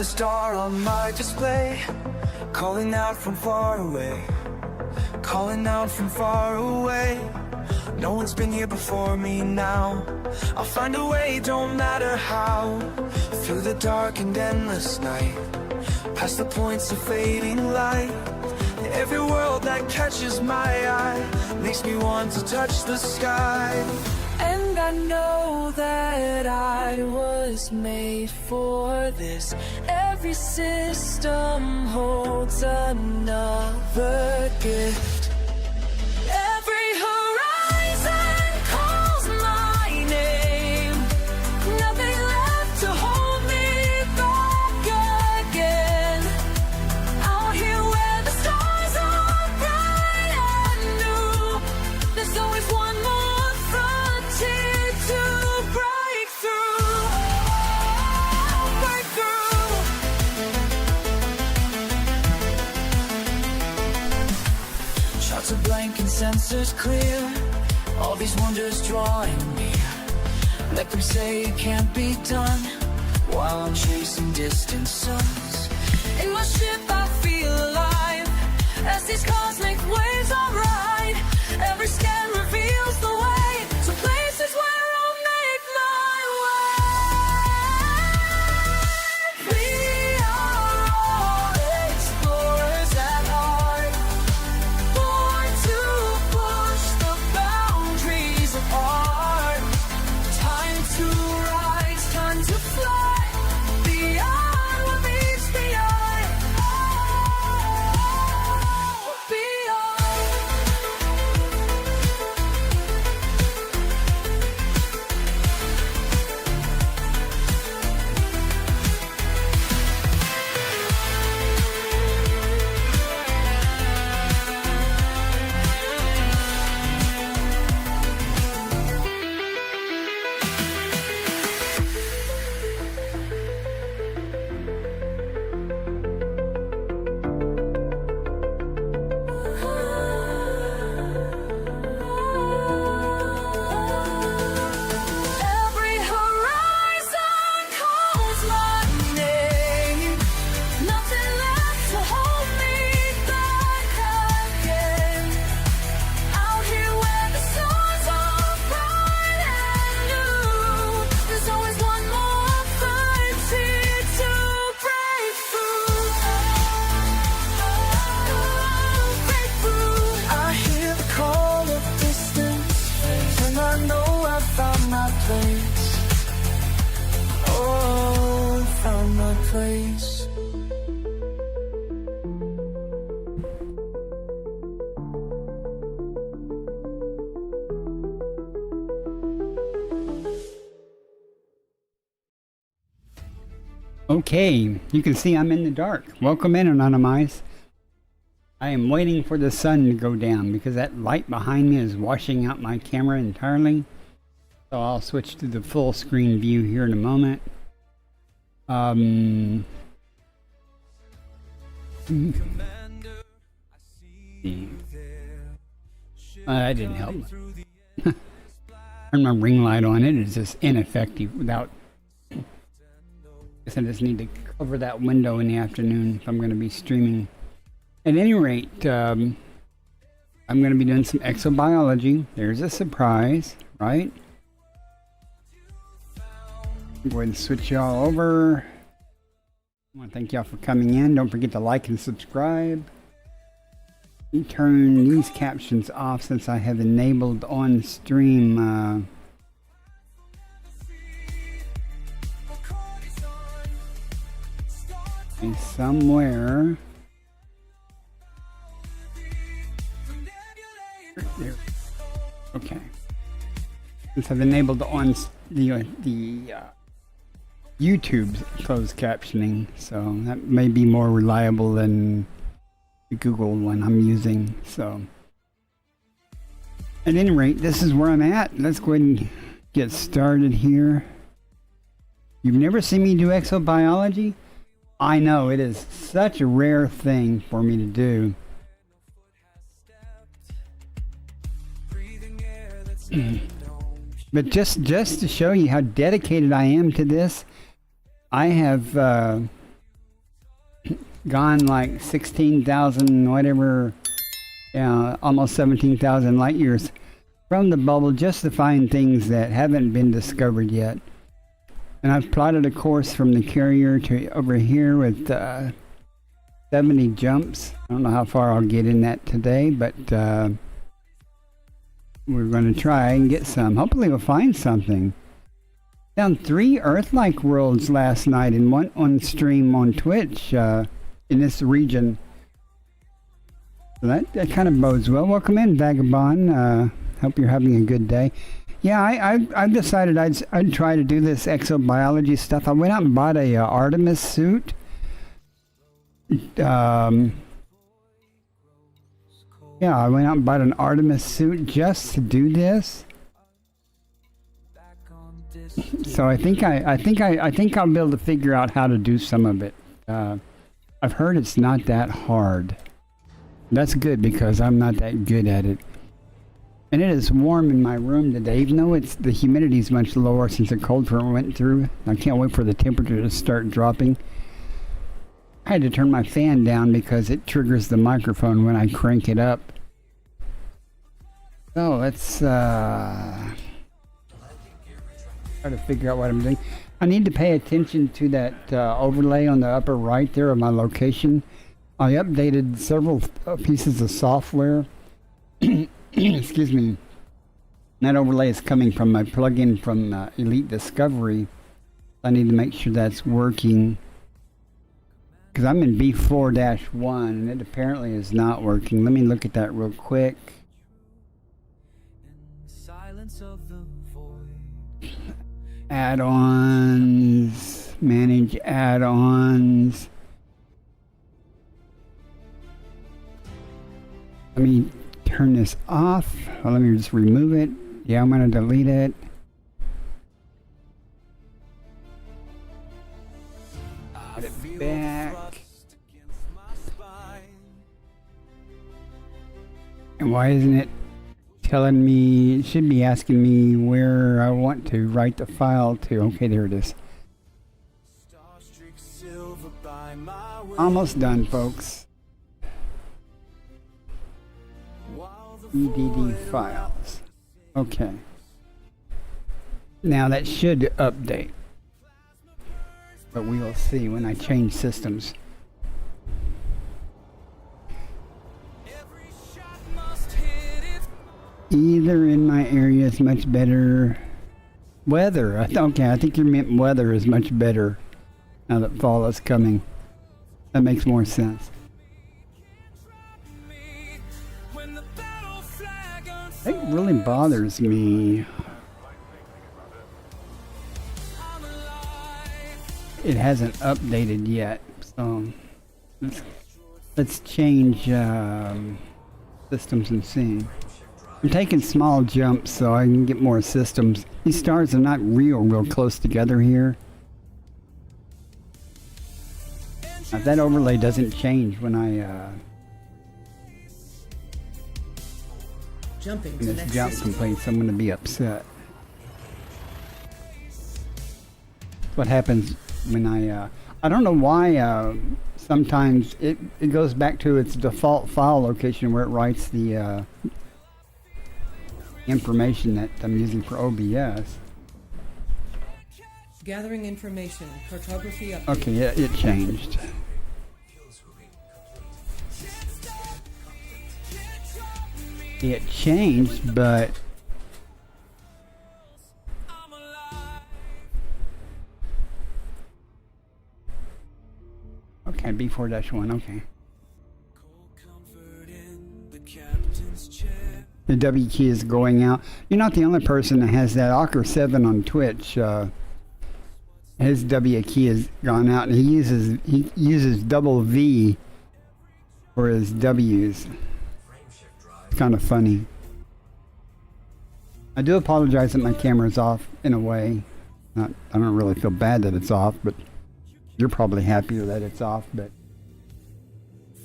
the star on my display, calling out from far away, calling out from far away. No one's been here before me now. I'll find a way, don't matter how. Through the dark and endless night, past the points of fading light. Every world that catches my eye makes me want to touch the sky. And I know that I was made for this. Every system holds another gift. Every horizon calls my name. Nothing left to hold me back again. Out here where the stars are bright and new, there's always one more frontier to break through. Break through. Shots are blank and sensors clear. All these wonders drawing near. Let them say it can't be done, while I'm chasing distant suns. In my ship I feel alive, as these cosmic waves I ride. Every scan reveals the way to places where I'll make my way. We are all explorers at heart, born to push the boundaries of art. Time to rise, time to fly, beyond what meets the eye. Beyond. Every horizon calls my name. Nothing left to hold me back again. Out here where the stars are bright and new, there's always one more frontier to break through. Break through. I hear the call of distance, and I know I found my place. Oh, found my place. Okay, you can see I'm in the dark. Welcome in, Anonymized. I am waiting for the sun to go down because that light behind me is washing out my camera entirely. So I'll switch to the full screen view here in a moment. That didn't help. Turn my ring light on. It is just ineffective without. I guess I just need to cover that window in the afternoon if I'm going to be streaming. At any rate, I'm going to be doing some exobiology. There's a surprise, right? Go ahead and switch y'all over. I want to thank y'all for coming in. Don't forget to like and subscribe. Let me turn these captions off since I have enabled on stream somewhere. There. Okay. Since I've enabled on the YouTube's closed captioning, so that may be more reliable than the Google one I'm using. So at any rate, this is where I'm at. Let's go ahead and get started here. You've never seen me do exobiology? I know, it is such a rare thing for me to do. But just to show you how dedicated I am to this, I have gone like 16,000 whatever, almost 17,000 light years from the bubble just to find things that haven't been discovered yet. And I've plotted a course from the carrier to over here with 70 jumps. I don't know how far I'll get in that today, but we're going to try and get some. Hopefully we'll find something. Found 3 Earth-like worlds last night and one on stream on Twitch in this region. So that kind of bodes well. Welcome in, Vagabond. Hope you're having a good day. Yeah, I've decided I'd try to do this exobiology stuff. I went out and bought a Artemis suit. Yeah, I went out and bought an Artemis suit just to do this. So I think I'll be able to figure out how to do some of it. I've heard it's not that hard. That's good because I'm not that good at it. And it is warm in my room today, even though the humidity is much lower since the cold front went through. I can't wait for the temperature to start dropping. I had to turn my fan down because it triggers the microphone when I crank it up. So let's try to figure out what I'm doing. I need to pay attention to that overlay on the upper right there of my location. I updated several pieces of software. Excuse me. That overlay is coming from my plugin from Elite Discovery. I need to make sure that's working. Because I'm in B4-1 and it apparently is not working. Let me look at that real quick. Add-ons. Manage add-ons. Let me turn this off. Well, let me just remove it. Yeah, I'm going to delete it. Put it back. And why isn't it telling me? It should be asking me where I want to write the file to. Okay, there it is. Almost done, folks. EDD files. Okay. Now that should update. But we will see when I change systems. Either in my area is much better. Weather. Okay, I think you meant weather is much better now that fall is coming. That makes more sense. It really bothers me. It hasn't updated yet, so let's change systems and see. I'm taking small jumps so I can get more systems. These stars are not real close together here. Now, if that overlay doesn't change when I Jumping to this next jump system. completes, I'm going to be upset. What happens when I don't know why sometimes it goes back to its default file location where it writes the information that I'm using for OBS. Gathering information. Cartography update. Okay, yeah, it changed. It changed, but okay, B4-1, okay. The W key is going out. You're not the only person that has that. Ocker7 on Twitch, his W key has gone out, and he uses double V for his W's. It's kind of funny. I do apologize that my camera's off in a way. I don't really feel bad that it's off, but you're probably happier that it's off. But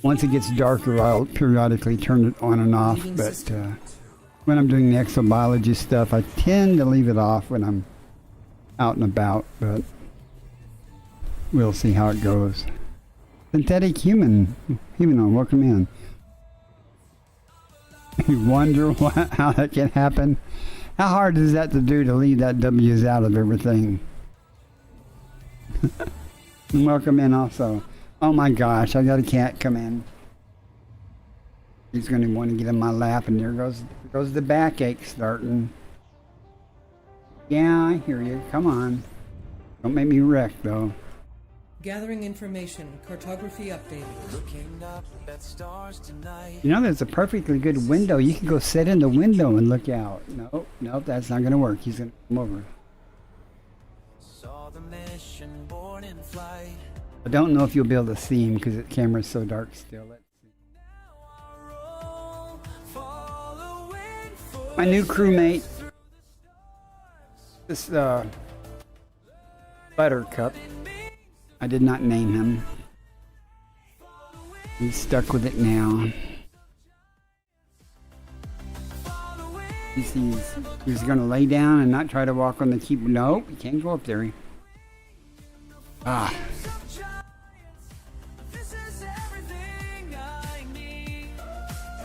once it gets darker, I'll periodically turn it on and off. But when I'm doing the exobiology stuff, I tend to leave it off when I'm out and about. But we'll see how it goes. Synthetic humanoid, welcome in. You wonder how that can happen? How hard is that to do, to leave that W's out of everything? Welcome in also. Oh my gosh, I got a cat come in. He's going to want to get in my lap, and there goes the backache starting. Yeah, I hear you. Come on. Don't make me wreck, though. Gathering information. Cartography updated. Looking up at stars tonight. You know, there's a perfectly good window. You can go sit in the window and look out. Nope, that's not going to work. He's going to come over. Saw the mission born in flight. I don't know if you'll be able to see him because the camera's so dark still. Let's see. My new crewmate, this Buttercup. I did not name him. He's stuck with it now. He's going to lay down and not try to walk on the keyboard. Nope, he can't go up there. Ah.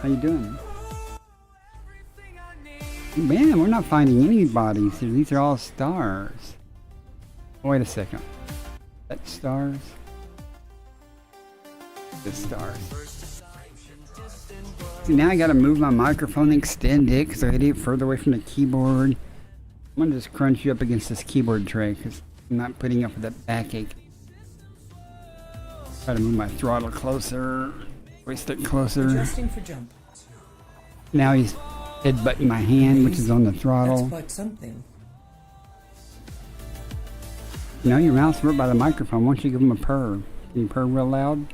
How you doing? Man, we're not finding any bodies here. These are all stars. Oh, wait a second. That stars? The stars. See, now I gotta move my microphone, extend it, because I gotta get further away from the keyboard. I'm gonna just crunch you up against this keyboard tray, because I'm not putting up with that backache. Try to move my throttle closer. Joystick closer. Adjusting for jump. Now he's headbutting my hand, which is on the throttle. That's quite something. You know, your mouth's hurt by the microphone. Why don't you give him a purr? Can you purr real loud?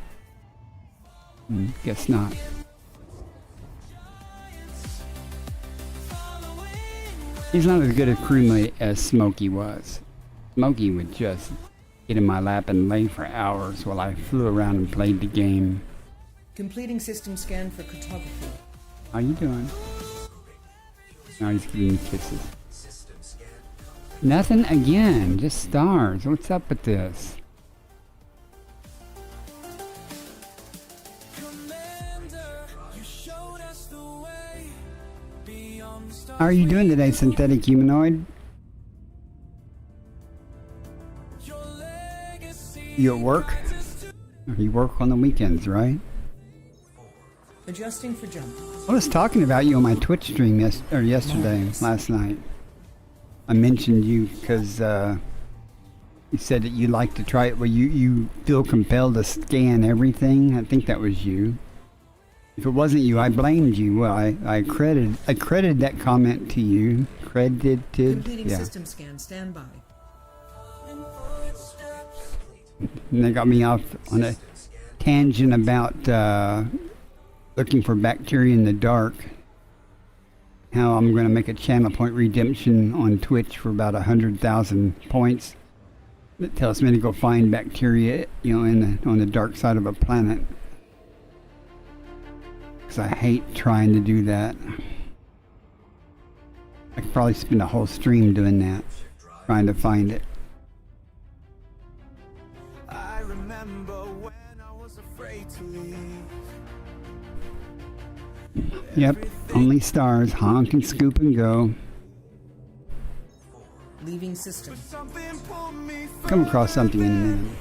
Guess not. He's not as good a crewmate as Smokey was. Smokey would just get in my lap and lay for hours while I flew around and played the game. Completing system scan for cartography. How you doing? Now he's giving me kisses. Nothing again, just stars. What's up with this? How are you doing today, synthetic humanoid? You at work? You work on the weekends, right? Adjusting for jump. I was talking about you on my Twitch stream yesterday, last night. I mentioned you because you said that you like to try it where you feel compelled to scan everything. I think that was you. If it wasn't you, I blamed you. Well, I credited that comment to you. Credited. Completing Yeah. system scan. Stand by. And they got me off on a tangent about looking for bacteria in the dark. How I'm going to make a channel point redemption on Twitch for about 100,000 points. That tells me to go find bacteria, on the dark side of a planet. Because I hate trying to do that. I could probably spend a whole stream doing that, trying to find it. I remember when I was afraid to leave. Yep, only stars, honk and scoop and go. Leaving system. Something pulled me Come across something in a minute.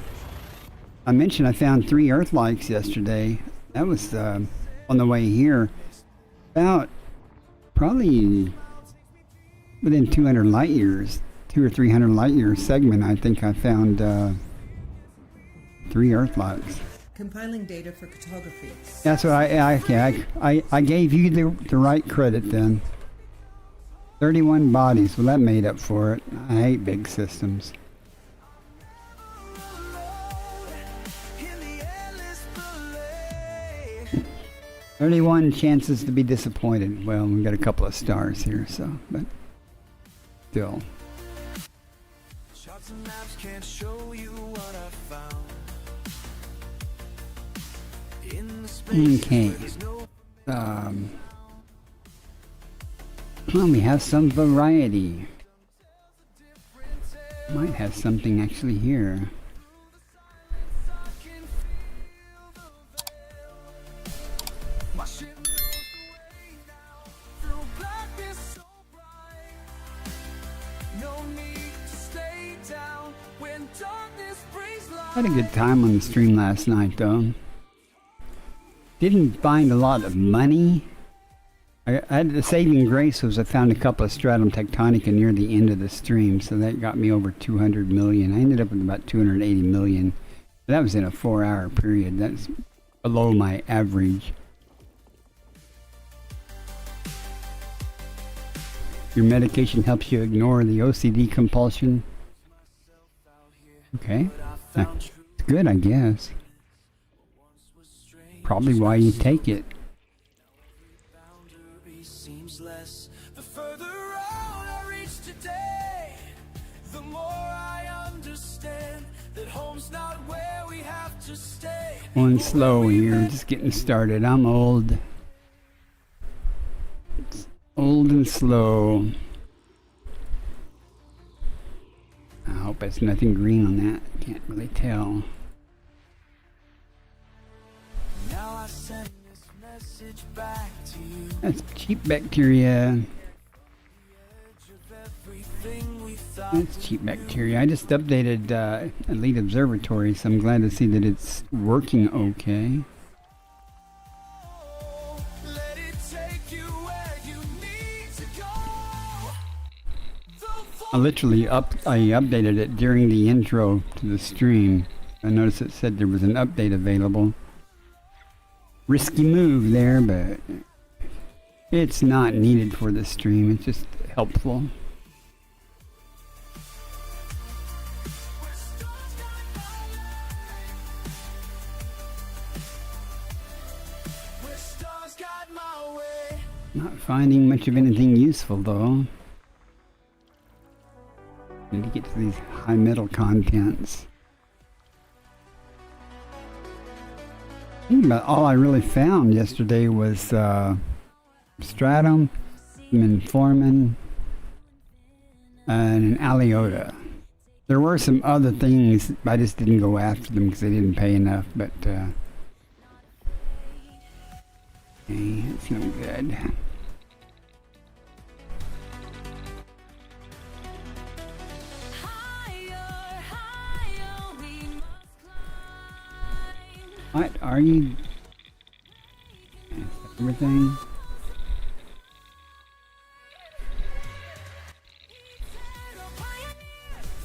I mentioned I found 3 Earth-likes yesterday. That was on the way here. About probably within 200 light years, 200 or 300 light years segment. I think I found 3 Earth-likes. Compiling data for cartography. That's what I gave you the right credit then. 31 bodies. Well, that made up for it. I hate big systems. in the endless ballet. 31 chances to be disappointed. Well, we got a couple of stars here, so, but still. Charts and maps can't show you what I found. In the space Okay. where there's no Well, we have some variety. Might have something actually here. darkness brings light. Had a good time on the stream last night, though. Didn't find a lot of money. I had the saving grace was I found a couple of stratum tectonica near the end of the stream, so that got me over 200 million. I ended up with about 280 million. That was in a 4-hour period. That's below my average. Your medication helps you ignore the OCD compulsion. Okay, that's good, I guess. Probably why you take it. Seems less. The further out I reach today, the more I understand that home's not where we have to stay. Going slow here, just getting started. I'm old. It's old and slow. I hope there's nothing green on that. Can't really tell. Now I send this message back to you. That's cheap bacteria. Everything we thought. That's cheap bacteria. I just updated Elite Observatory, so I'm glad to see that it's working okay. Let it take you where you need to go. I updated it during the intro to the stream. I noticed it said there was an update available. Risky move there, but it's not needed for the stream. It's just helpful. Where stars got my way. Not finding much of anything useful though. Need to get to these high metal contents. I think about all I really found yesterday was stratum, metformin, and an Aliota. There were some other things, but I just didn't go after them because they didn't pay enough. But okay, it's no good. What are you? Everything?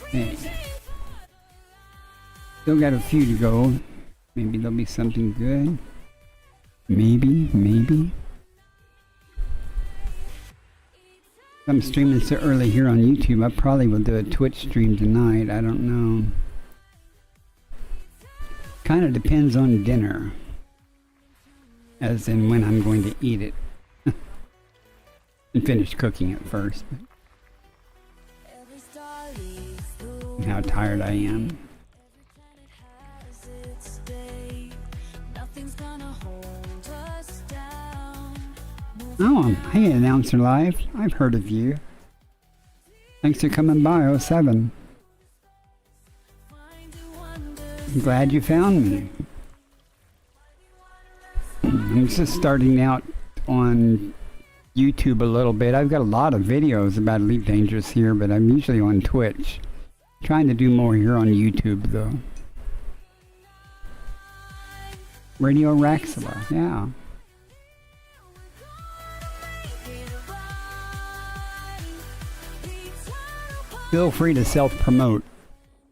Hey. Still got a few to go. Maybe there'll be something good. Maybe. I'm streaming so early here on YouTube. I probably will do a Twitch stream tonight. I don't know. Kind of depends on dinner, as in when I'm going to eat it and finish cooking it first, and how tired I am. Oh, hey Announcer Live, I've heard of you. Thanks for coming by, 07. I'm glad you found me. I'm just starting out on YouTube a little bit. I've got a lot of videos about Elite Dangerous here, but I'm usually on Twitch. Trying to do more here on YouTube though. Radio Raxala, yeah. Feel free to self-promote.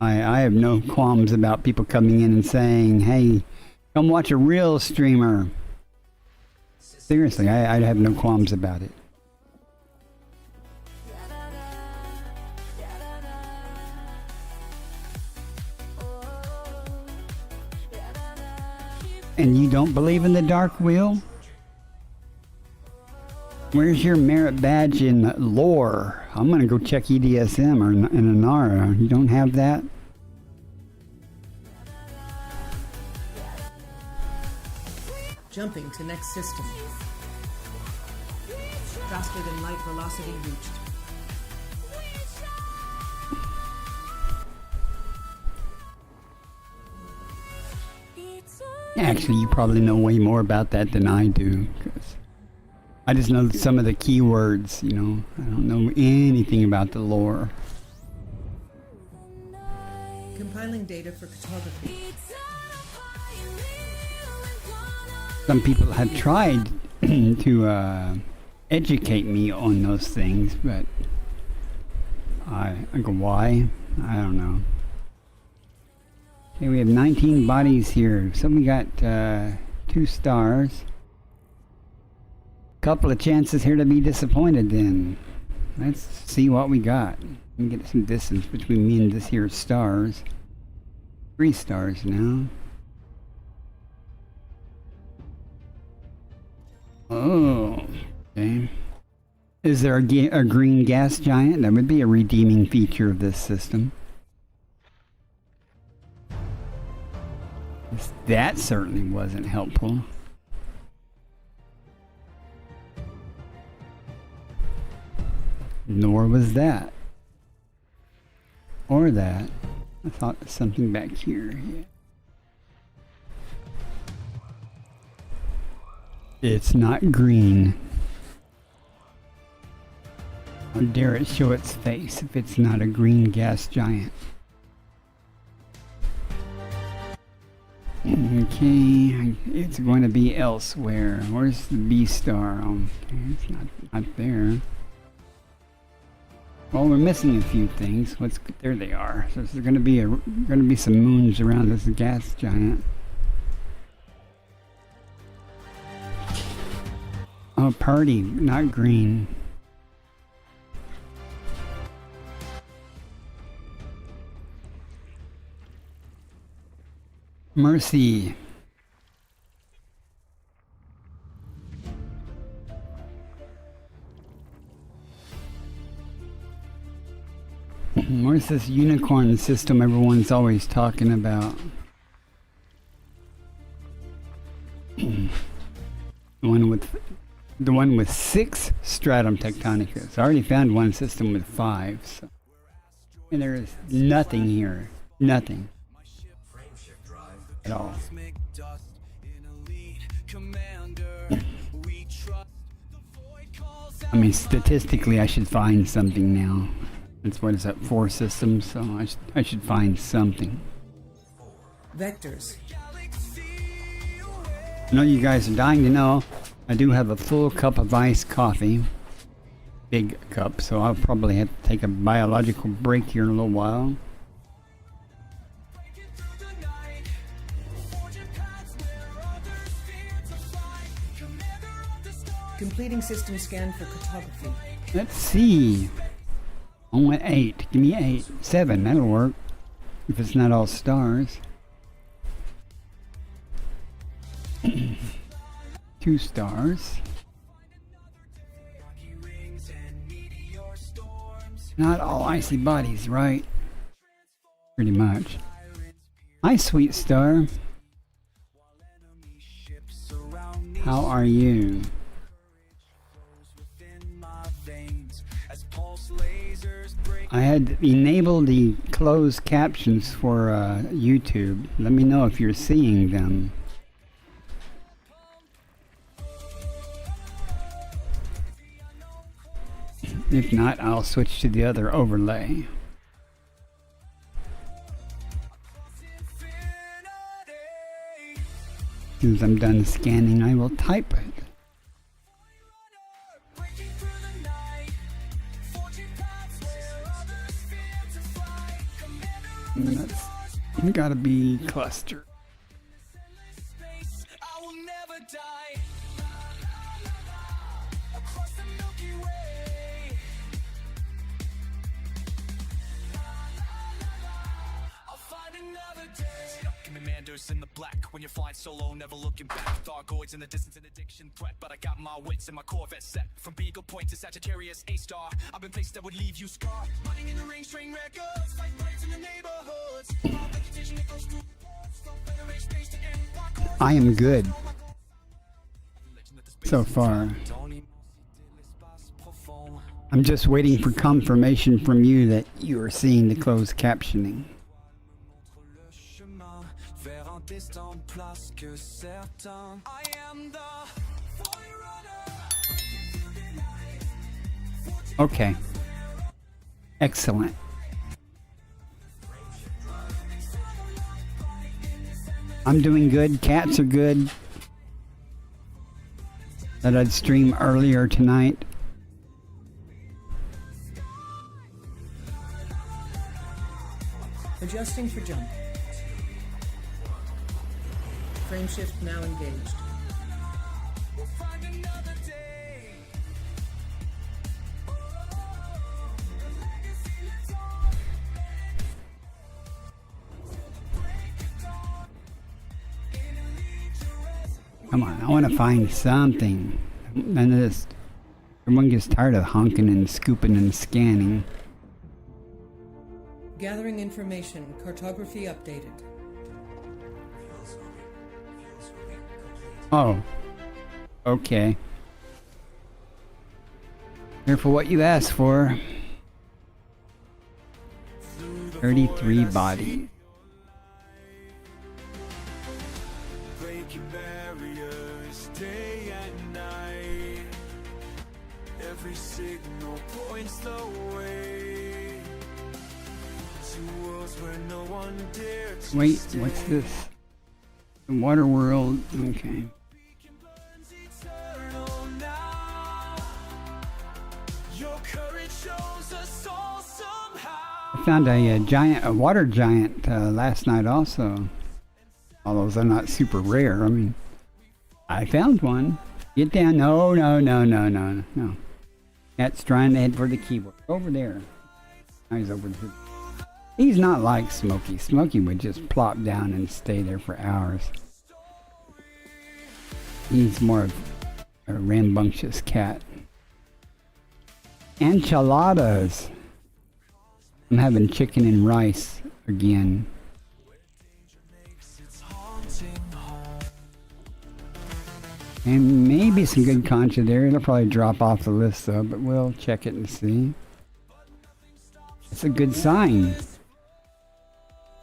I have no qualms about people coming in and saying, hey, come watch a real streamer. Seriously, I have no qualms about it. And you don't believe in the Dark Wheel? Where's your merit badge in lore? I'm gonna go check EDSM or in Inara. You don't have that? Jumping to next system. Faster than light velocity reached. Actually, you probably know way more about that than I do. 'Cause I just know some of the keywords, you know. I don't know anything about the lore. Compiling data for cartography. Some people have tried to educate me on those things, but I go, why? I don't know. Okay, we have 19 bodies here. So we got 2 stars. Couple of chances here to be disappointed then. Let's see what we got. We can get some distance between me and this here stars. 3 stars now. Oh, okay. Is there a green gas giant? That would be a redeeming feature of this system. That certainly wasn't helpful. Nor was that. Or that. I thought something back here. Yeah. It's not green. How dare it show its face if it's not a green gas giant? Okay, it's going to be elsewhere. Where's the B star? Okay, it's not there. Well, we're missing a few things. There they are. So there's going to be some moons around this gas giant. Oh, party, not green. Mercy. Where's this unicorn system everyone's always talking about? The one with 6 stratum tectonicas. I already found one system with 5. So. And there is nothing here. Nothing. At all. I mean, statistically, I should find something now. That's what is that, 4 systems, so I should find something. Vectors. I know you guys are dying to know. I do have a full cup of iced coffee. Big cup, so I'll probably have to take a biological break here in a little while. Completing system scan for cartography. Let's see. I want 8. Give me 8. 7, that'll work. If it's not all stars. 2 stars. Not all icy bodies, right? Pretty much. Hi, sweet star. How are you? I had enabled the closed captions for YouTube. Let me know if you're seeing them. If not, I'll switch to the other overlay. As soon as I'm done scanning, I will type it. That's gotta be cluster. In the black when you're flying solo, never looking back. Thargoids in the distance, an addiction threat, but I got my wits and my Corvette set. From Beagle Point to Sagittarius, A-star. I've been places that would leave you scarred. Running in the ring, string records, fight fights in the neighborhoods. Vegetation that goes through ports, from Federation space to end. I am good so far. I'm just waiting for confirmation from you that you are seeing the closed captioning. Okay. Excellent. I'm doing good. Cats are good. That I'd stream earlier tonight. Adjusting for jump. Frame shift now engaged. Find another day. Come on, I want to find something. None of this. Everyone gets tired of honking and scooping and scanning. Gathering information. Cartography updated. Oh. Okay. Here for what you asked for. 33 bodies. Breaking barriers day and night. Every signal points the way to worlds where no one dared to Wait, stay. what's this? The Water World. Okay. Burns eternal now. Your courage shows us all somehow. I found a water giant last night also. Although they're not super rare. I mean, I found one. Get down. No, no, no, no, no, no. Cat's trying to head for the keyboard. Over there. Now he's over there. He's not like Smokey. Smokey would just plop down and stay there for hours. He's more of a rambunctious cat. Enchiladas. I'm having chicken and rice again. It's haunting home. And maybe some good concha there. It'll probably drop off the list though, but we'll check it and see. It's a good sign.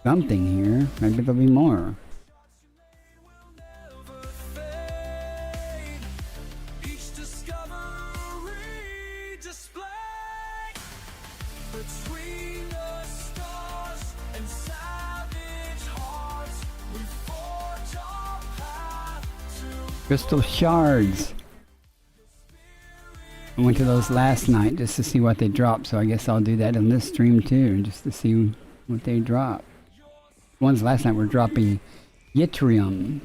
Something here. Maybe there'll be more. Each discovery displayed between the stars and savage hearts. We forge our path to Crystal shards. I went to those last night just to see what they dropped, so I guess I'll do that in this stream too, just to see what they drop. The ones last night were dropping yttrium.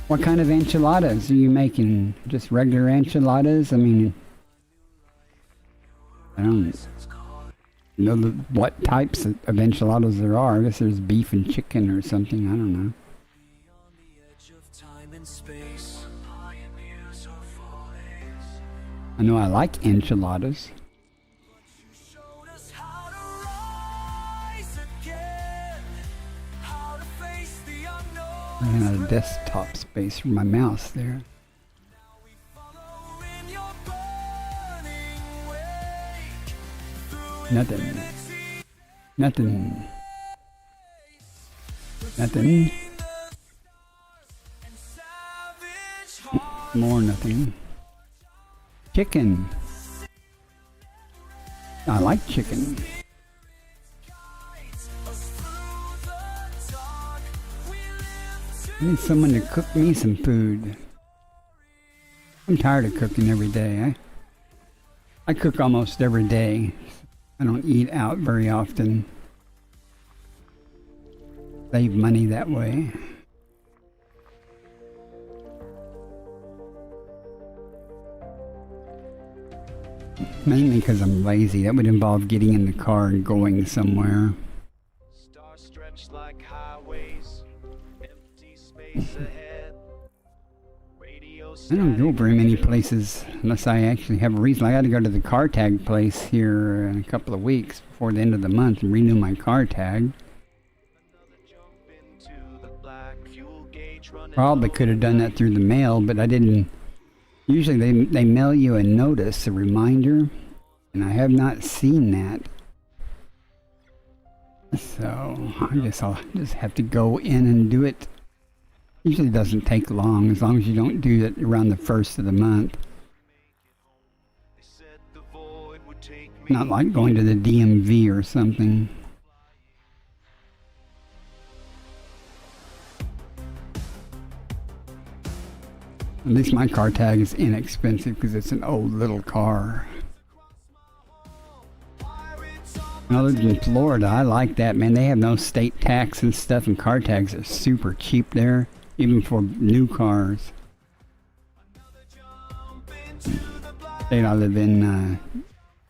What kind of enchiladas are you making? Just regular enchiladas? I mean, I don't know what types of enchiladas there are. I guess there's beef and chicken or something. I don't know. on the edge of time and space. Pioneers of follies. I know I like enchiladas. Showed us how to rise again, how to face the I unknown. ran out of desktop space for my mouse there. Follow in your burning wake through Nothing. infinity Nothing. Nothing. and savage hearts. More nothing. Chicken. I like chicken. Us through the dark. We live to I need someone to cook me some food. I'm tired of cooking every day. I cook almost every day. I don't eat out very often. Save money that way. Mainly because I'm lazy. That would involve getting in the car and going somewhere. stars stretched like highways, empty space ahead. Radio I don't go very many places unless I actually have a reason. I got to go to the car tag place here in a couple of weeks before the end of the month and renew my car tag. Probably could have done that through the mail, but I didn't. Usually they mail you a notice, a reminder, and I have not seen that. So I guess I'll just have to go in and do it. Usually doesn't take long as you don't do it around the first of the month. Not like going to the DMV or something. At least my car tag is inexpensive because it's an old little car. And I live in Florida. I like that, man. They have no state tax and stuff, and car tags are super cheap there, even for new cars. State I live in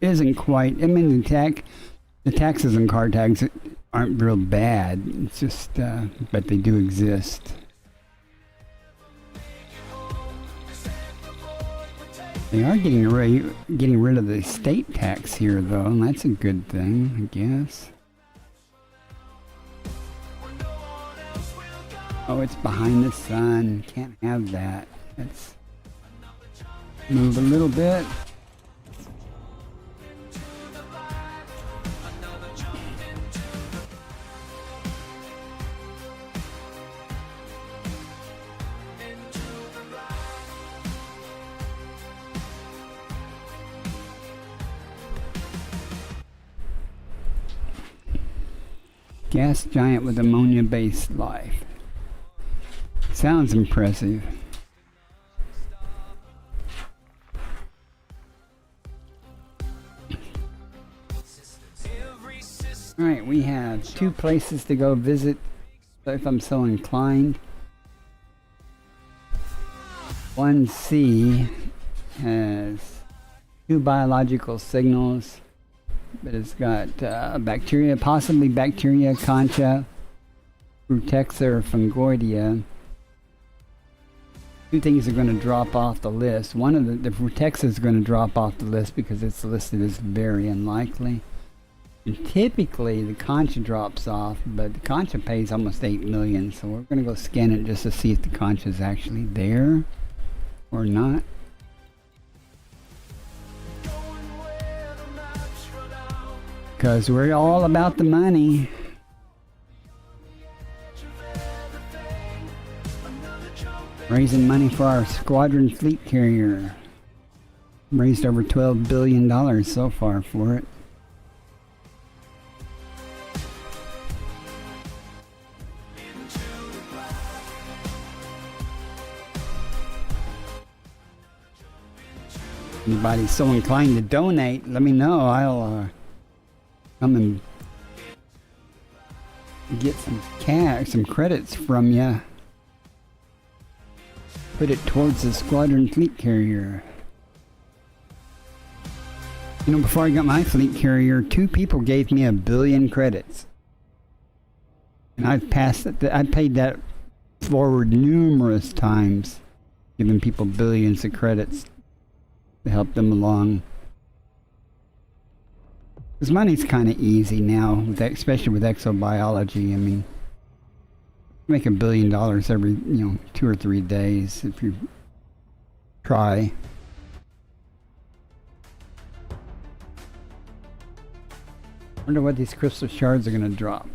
isn't quite. I mean, the taxes and car tags aren't real bad. It's just, but they do exist. They are getting rid of the state tax here, though, and that's a good thing, I guess. Oh, it's behind the sun. Can't have that. Let's move a little bit. Gas giant with ammonia-based life. Sounds impressive. Alright, we have 2 places to go visit if I'm so inclined. 1C has 2 biological signals. But it's got bacteria, possibly bacteria concha, Brutexa or Fungoidia. 2 things are going to drop off the list. One of the Brutexa is going to drop off the list because it's listed as very unlikely. And typically the concha drops off, but the concha pays almost 8 million, so we're going to go scan it just to see if the concha is actually there or not. Because we're all about the money. Raising money for our squadron fleet carrier. Raised over $12 billion so far for it. Anybody's so inclined to donate, let me know. I'll come and get some cash, some credits from you. Put it towards the squadron fleet carrier. You know, before I got my fleet carrier, 2 people gave me 1 billion credits. And I've passed it. I paid that forward numerous times, giving people billions of credits to help them along. Because money's kind of easy now, especially with exobiology. I mean, you make $1 billion every, 2 or 3 days if you try. Wonder what these crystal shards are going to drop.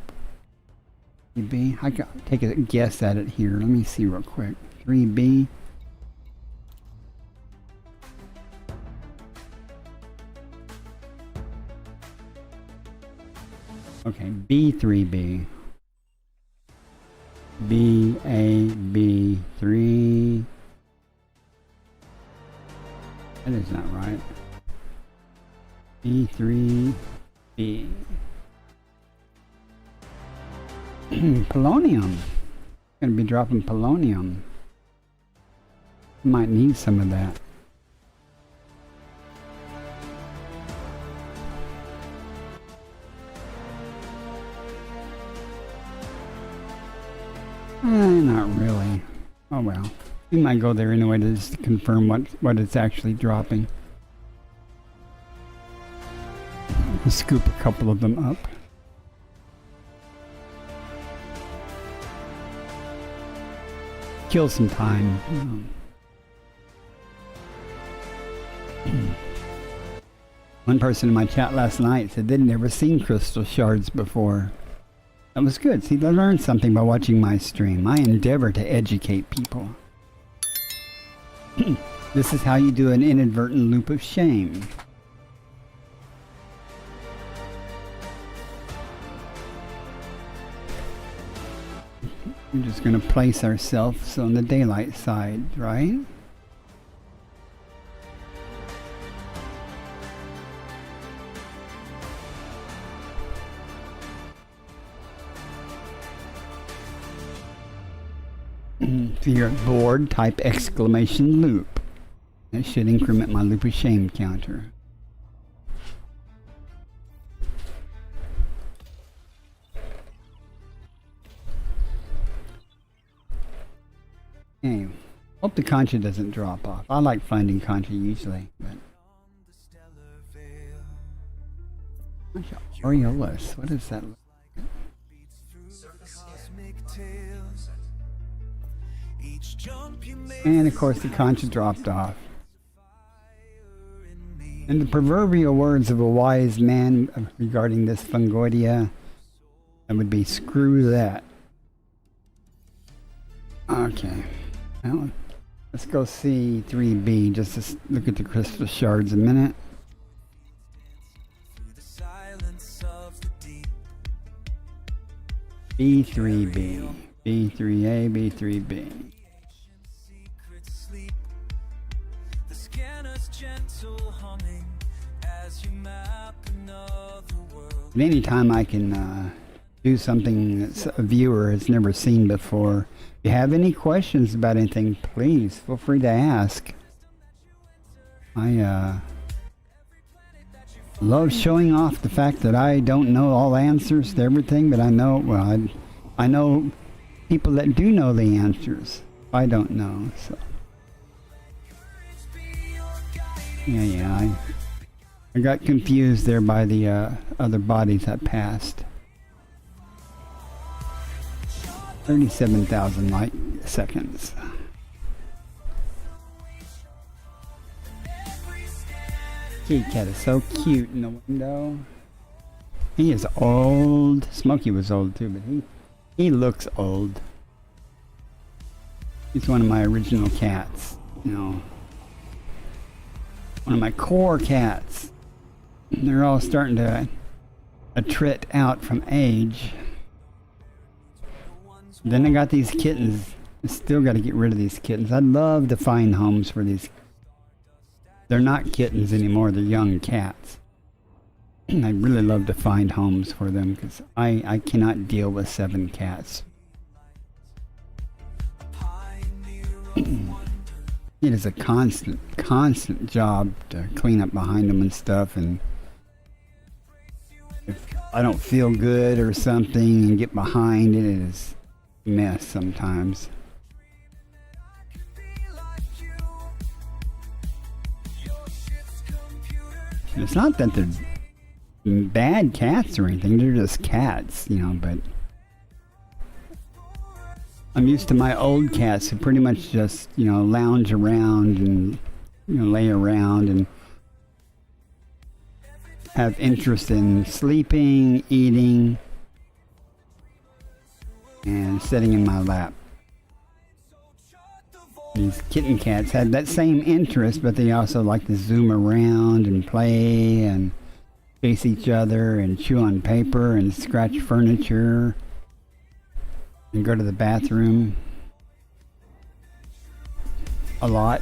B. I can take a guess at it here. Let me see real quick. 3B. Okay, B3B. B3. That is not right. B3B. Polonium. Gonna be dropping polonium. Might need some of that. Not really. Oh well. We might go there anyway to just confirm what it's actually dropping. We'll scoop a couple of them up. Kill some time. One person in my chat last night said they'd never seen crystal shards before. That was good. See, they learned something by watching my stream. I endeavor to educate people. This is how you do an inadvertent loop of shame. We're just going to place ourselves on the daylight side, right? If you're bored, type exclamation loop. That should increment my loop of shame counter. Anyway, hope the concha doesn't drop off. I like finding concha usually, but concha aureolus. What is that? And of course, the concha dropped off. In the proverbial words of a wise man regarding this fungoidia, that would be screw that. Okay. Well, let's go see 3B just to look at the crystal shards a minute. B3B, B3A, B3B. And anytime I can do something that a viewer has never seen before, if you have any questions about anything, please feel free to ask. I love showing off the fact that I don't know all answers to everything, but I know, well, I know people that do know the answers. I don't know, so. Yeah, I got confused there by the other bodies that passed. 37,000 light seconds. Kitty cat is so cute in the window. He is old. Smokey was old too, but he looks old. He's one of my original cats, you know. One of my core cats. They're all starting to attrit out from age. Then I got these kittens. I still got to get rid of these kittens. I'd love to find homes for these. They're not kittens anymore. They're young cats. I'd really love to find homes for them because I cannot deal with 7 cats. It is a constant job to clean up behind them and stuff, and if I don't feel good or something and get behind it, it is a mess sometimes. And it's not that they're bad cats or anything, they're just cats, you know, but I'm used to my old cats who pretty much just, you know, lounge around and, you know, lay around and have interest in sleeping, eating, and sitting in my lap. These kitten cats had that same interest, but they also like to zoom around and play and chase each other and chew on paper and scratch furniture and go to the bathroom a lot.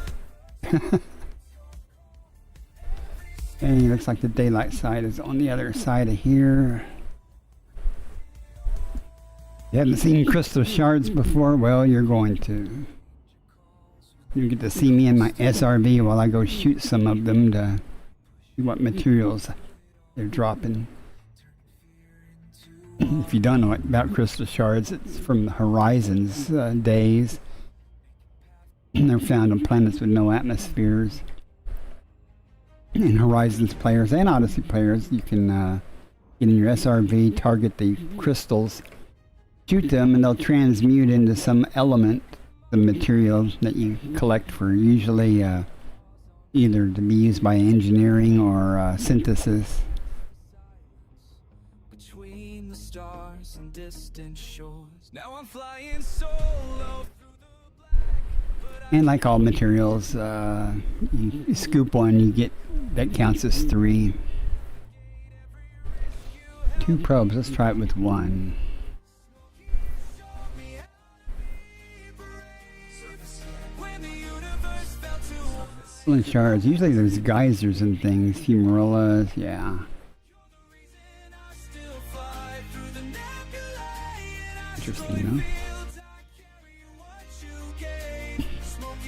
And it looks like the daylight side is on the other side of here. You haven't seen crystal shards before? Well, you're going to. You get to see me in my SRV while I go shoot some of them to see what materials they're dropping. If you don't know about crystal shards, it's from the Horizons days. They're found on planets with no atmospheres. And Horizons players and Odyssey players, you can get in your SRV, target the crystals, shoot them, and they'll transmute into some element, the material that you collect for usually either to be used by engineering or synthesis. Between the stars and distant shores. Now I'm flying solo through the And like all materials, you scoop one, you get, that counts as 3. 2 probes, let's try it with 1. Crystalline shards, usually there's geysers and things, fumarolas, yeah. Interesting, huh?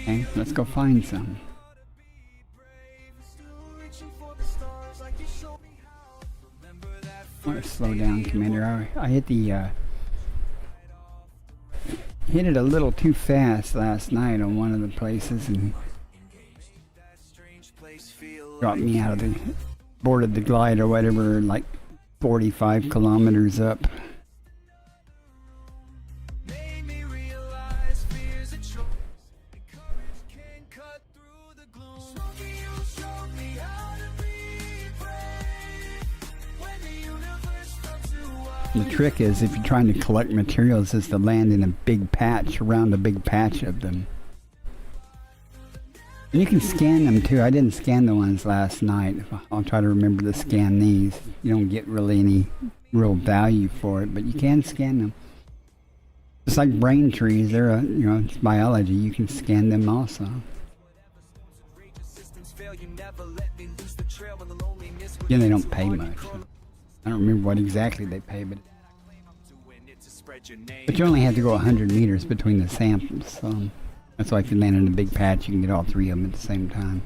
Okay, let's go find some. I want to slow down, Commander. I hit the hit it a little too fast last night on one of the places and dropped me out of the boarded the glide or whatever, like 45 kilometers up. The trick is, if you're trying to collect materials, is to land in a big patch, around a big patch of them. And you can scan them too. I didn't scan the ones last night. I'll try to remember to scan these. You don't get really any real value for it, but you can scan them. Just like brain trees, they're it's biology. You can scan them also. Yeah, they don't pay much. I don't remember what exactly they pay, but you only have to go 100 meters between the samples, so that's why if you land in a big patch, you can get all three of them at the same time.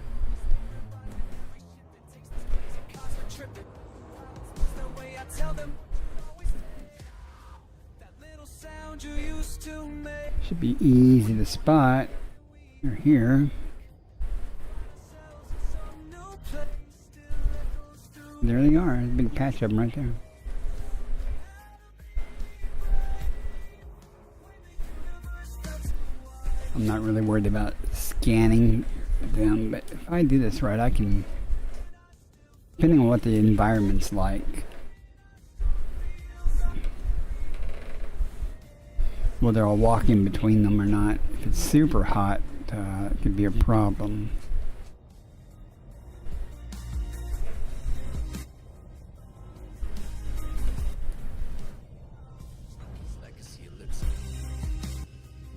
Should be easy to spot. They're here. There they are. There's a big patch of them right there. I'm not really worried about scanning them, but if I do this right, I can, depending on what the environment's like, whether I'll walk in between them or not. If it's super hot, it could be a problem.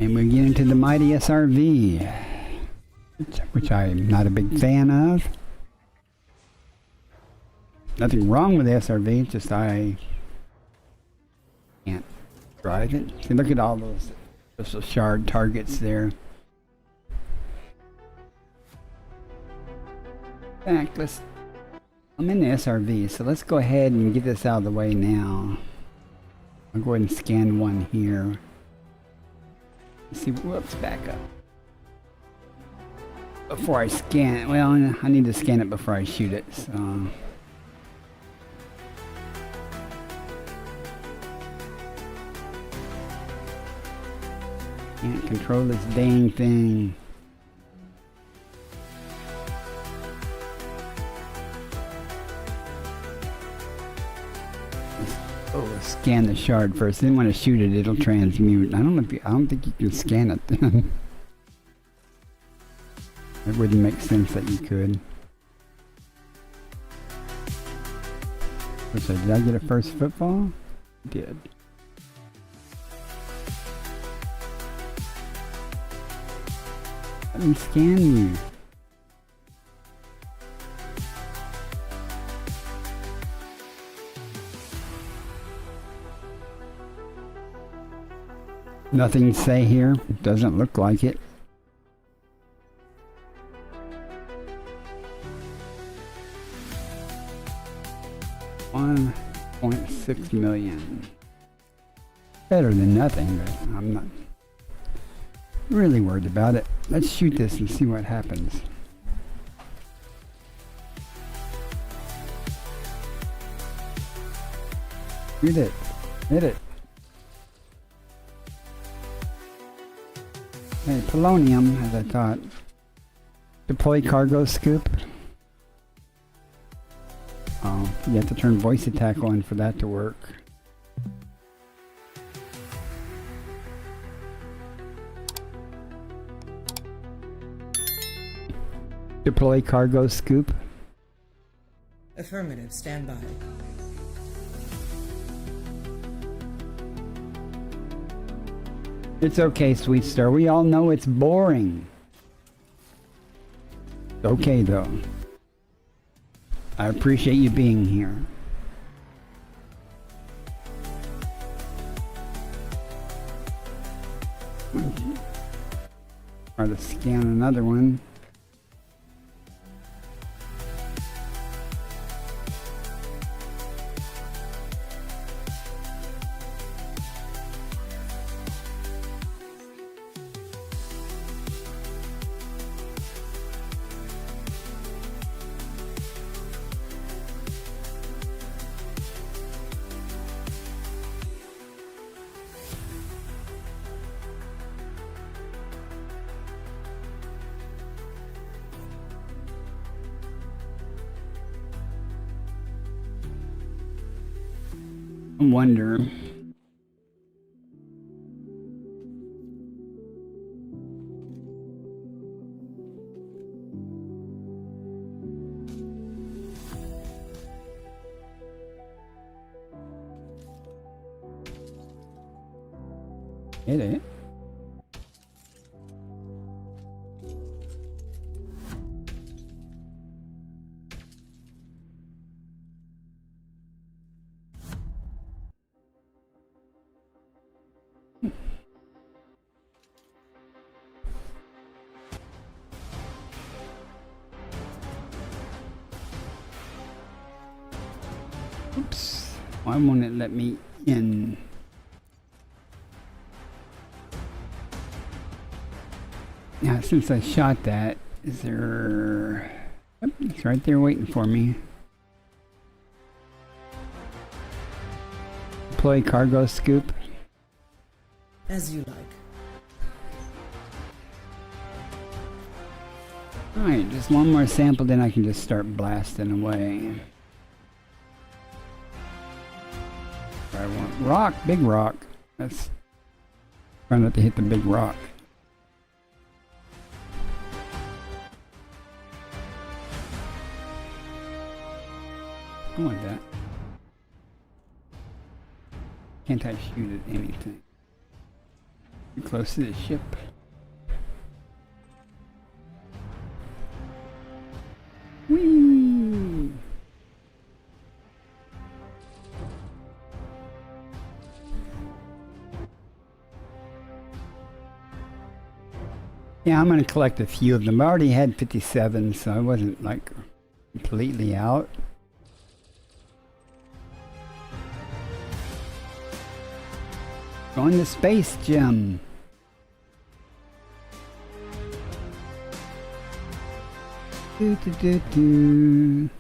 And we get into the mighty SRV, which I'm not a big fan of. Nothing wrong with the SRV, it's just I can't drive it. See, look at all those shard targets there. In fact, I'm in the SRV, so let's go ahead and get this out of the way now. I'll go ahead and scan one here. See, whoops, back up. Before I scan it, well, I need to scan it before I shoot it, so. Can't control this dang thing. Let's scan the shard first. Then when I shoot it, it'll transmute. I don't think you can scan it then. It wouldn't make sense that you could. So did I get a first football? I did. Let me scan you. Nothing to say here. Doesn't look like it. $1.6 million. Better than nothing, but I'm not really worried about it. Let's shoot this and see what happens. Shoot it. Hit it. Hey, polonium, as I thought. Deploy cargo scoop. Oh, you have to turn voice attack on for that to work. Deploy cargo scoop. Affirmative, stand by. It's okay, sweet star. We all know it's boring. Okay, though. I appreciate you being here. Try to scan another one. I wonder. Hit it. Oops. Why won't it let me in? Now, since I shot that, is there... Yep, it's right there waiting for me. Deploy cargo scoop. As you like. Alright, just one more sample, then I can just start blasting away. I want rock, big rock. That's try not to hit the big rock. I want that. Can't I shoot at anything? Too close to the ship. Whee! Yeah, I'm gonna collect a few of them. I already had 57, so I wasn't like completely out. Going to space, Jim. Do, do, do, do.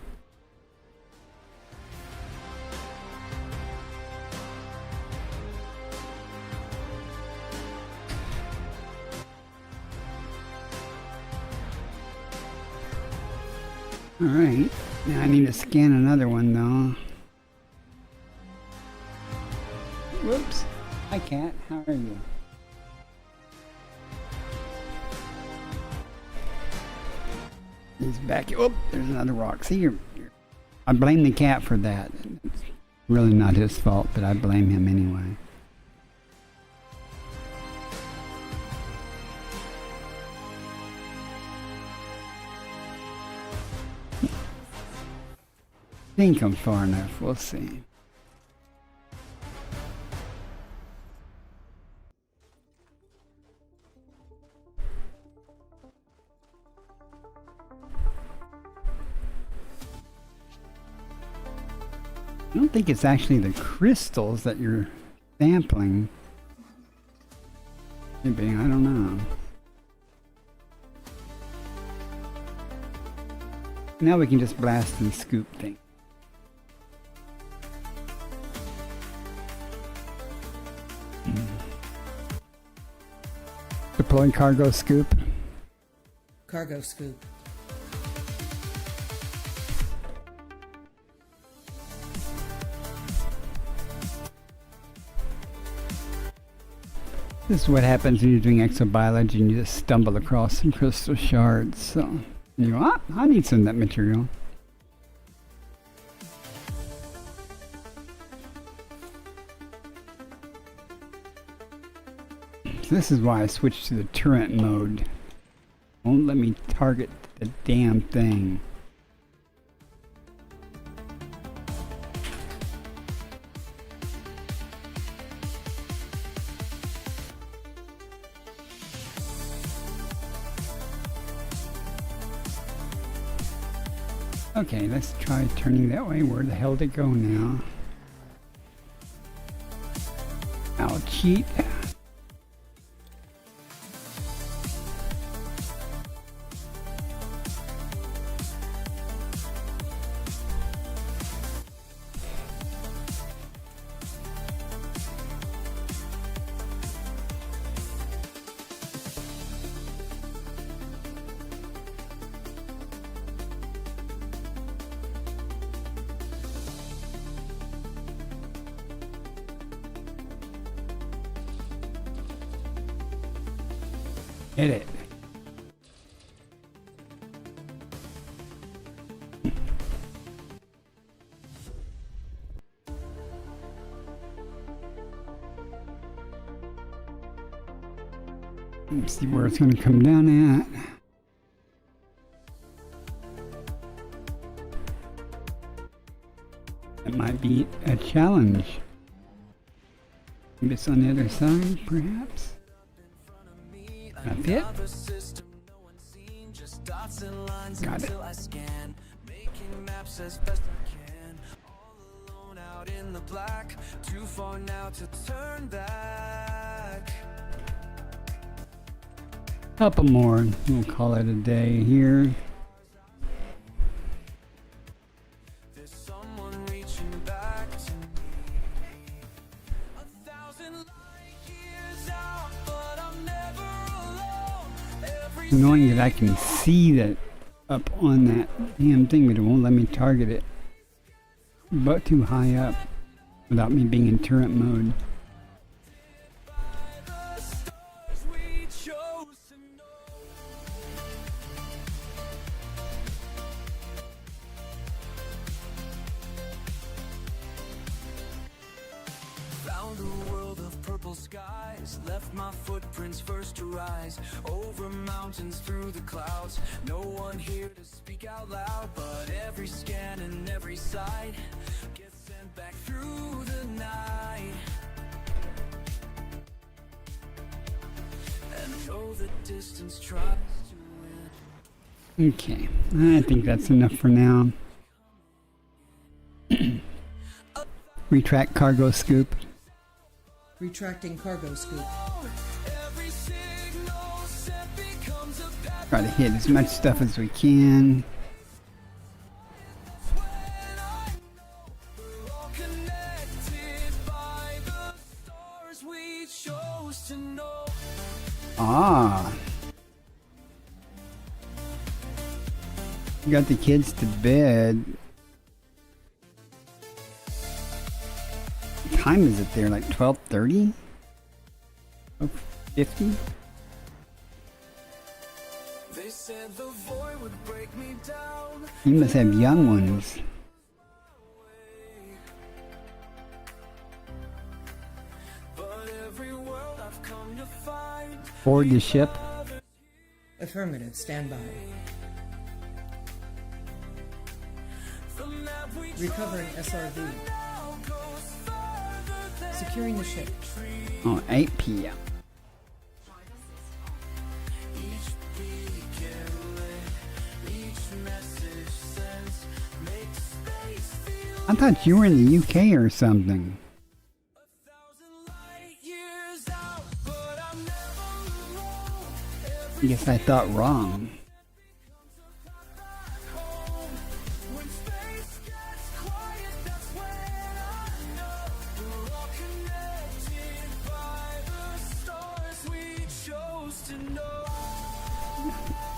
All right, now I need to scan another one though. Whoops. Hi, Cat. How are you? He's back. Oh, there's another rock. See, I blame the cat for that. It's really not his fault, but I blame him anyway. I think I'm far enough. We'll see. I don't think it's actually the crystals that you're sampling. Maybe, I don't know. Now we can just blast and scoop things. Deploy cargo scoop. Cargo scoop. This is what happens when you're doing exobiology and you just stumble across some crystal shards. So you go, ah, I need some of that material. So this is why I switched to the turret mode. Won't let me target the damn thing. Okay, let's try turning that way. Where the hell to go now? I'll cheat. Hit it. Let's see where it's going to come down at. That might be a challenge. Maybe it's on the other side, perhaps. That's it. Got it. Making maps as best I can. All alone out in the black. Too far now to turn back. Couple more. We'll call it a day here. There's someone reaching back to me. 1,000 light years out, but I'm never alone. Every Annoying that I can see that up on that damn thing, but it won't let me target it. But too high up without me being in turret mode. the stars we chose to know. Found a world of purple skies, left my footprints first to rise, over mountains through the clouds. No one here to speak out loud, but every scan and every sight gets sent back through the night. And though the distance tries to win, Okay, I think that's enough for now. Retract cargo scoop. Retracting cargo scoop. every signal sent becomes a path. Try to hit as much stuff as we can. When I know we're all connected by the stars we chose to know. Ah. Got the kids to bed. What time is it there? Like 12:30? 12:50? They said the void would break me down. You must have young ones. But every world I've come to find, Board the ship. Affirmative. Stand by. the map we Recovering SRV. now goes further than Securing the ship. Oh, 8 p.m. each beacon lit, each message sent makes space feel I thought you were in the UK or something. 1,000 light years out, but I'm never alone. I guess I thought wrong. When space gets quiet, that's when I know we're all connected by the stars we chose to know.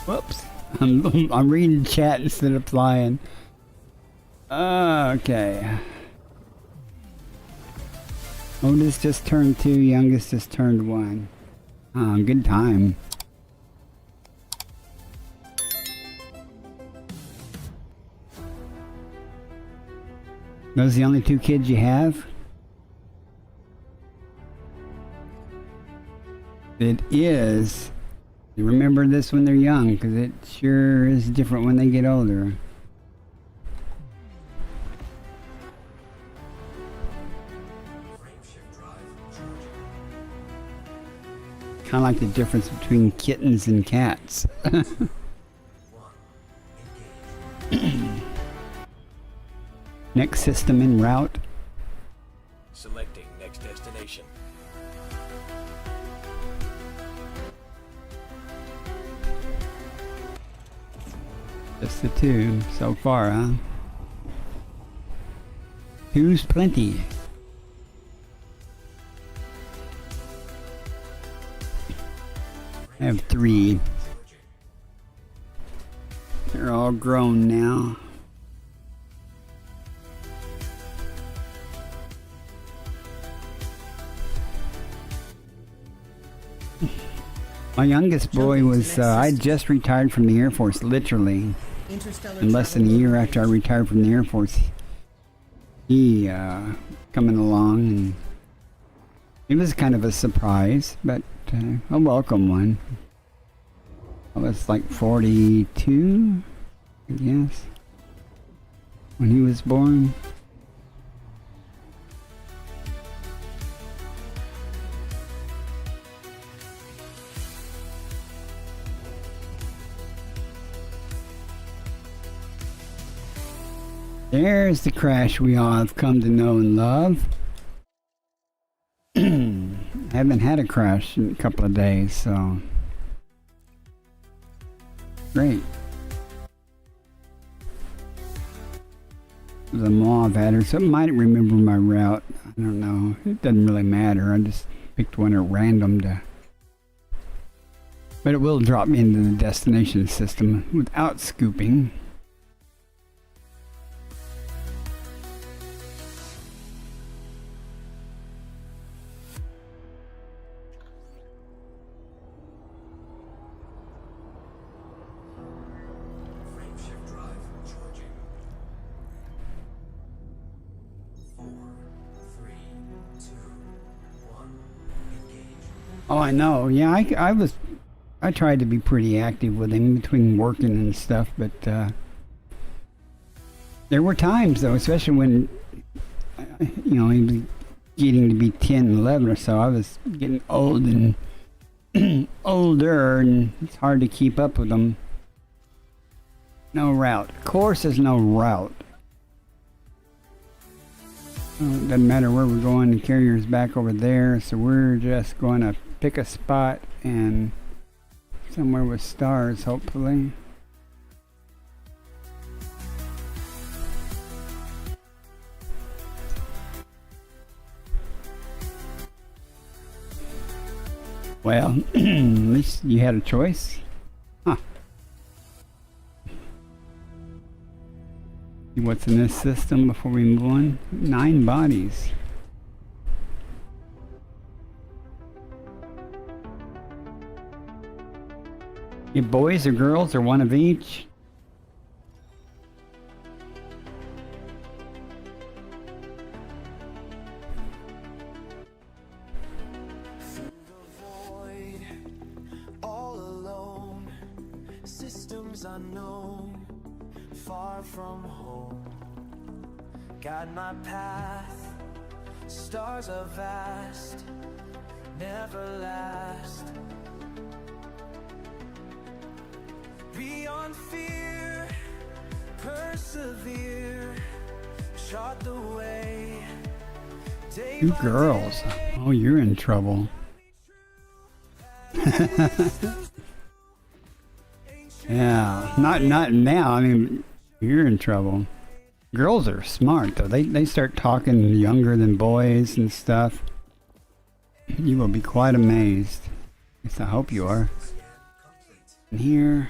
Whoops. I'm reading chat instead of flying. Okay. Oldest just turned 2, youngest just turned 1. Good time. Those the only 2 kids you have? It is. You remember this when they're young, because it sure is different when they get older. Kind of like the difference between kittens and cats. Next system en route. Selecting next destination. Just the two so far, huh? Two's plenty. I have 3. They're all grown now. My youngest boy was, I just retired from the Air Force, literally. Interstellar In less than a travel year after I retired from the Air Force, he coming along, and it was kind of a surprise, but a welcome one. I was like 42, I guess, when he was born. There's the crash we all have come to know and love. I haven't had a crash in a couple of days, so great. It was a mauve adder, so it might remember my route. I don't know. It doesn't really matter. I just picked one at random to. But it will drop me into the destination system without scooping. Frameshift drive charging. 4, 3, 2, 1. Engage. Oh, I know. Yeah, I tried to be pretty active with him between working and stuff, but there were times though, especially when he was getting to be 10, 11 or so. I was getting old and older, and it's hard to keep up with him. No route. Of course, there's no route. Well, it doesn't matter where we're going. The carrier's back over there, so we're just going to pick a spot and somewhere with stars, hopefully. Well, at least you had a choice. Huh. See what's in this system before we move on? 9 bodies. You boys or girls or one of each? Through the void, all alone, systems unknown, far from home. Guide my path, stars are vast, never last. Beyond fear, persevere, chart the way. Day 2 by girls. day. Oh, you're in trouble. Yeah, not now. I mean, you're in trouble. Girls are smart though. They start talking younger than boys and stuff. You will be quite amazed. At least I hope you are. And here.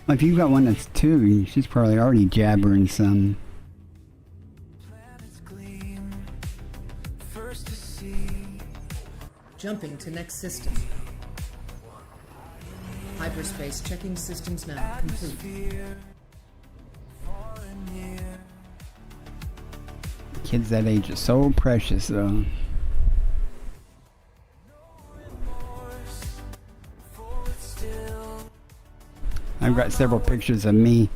Well, if you've got one that's 2, she's probably already jabbering some. Planets gleam, first to see. Jumping to next system. Hyperspace checking systems now complete. Atmosphere, far and near. Kids that age are so precious though. Remorse, forward still. I've got several pictures of me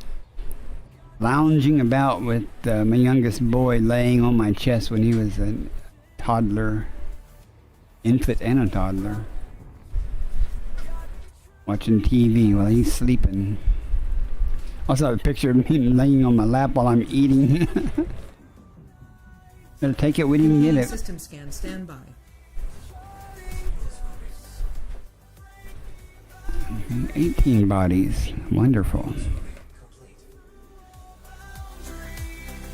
lounging about with my youngest boy laying on my chest when he was a toddler, infant and a toddler. watching TV while he's sleeping. Also have a picture of me laying on my lap while I'm eating. Better take it when you can get it. System scan. Stand by. 18 bodies. Wonderful.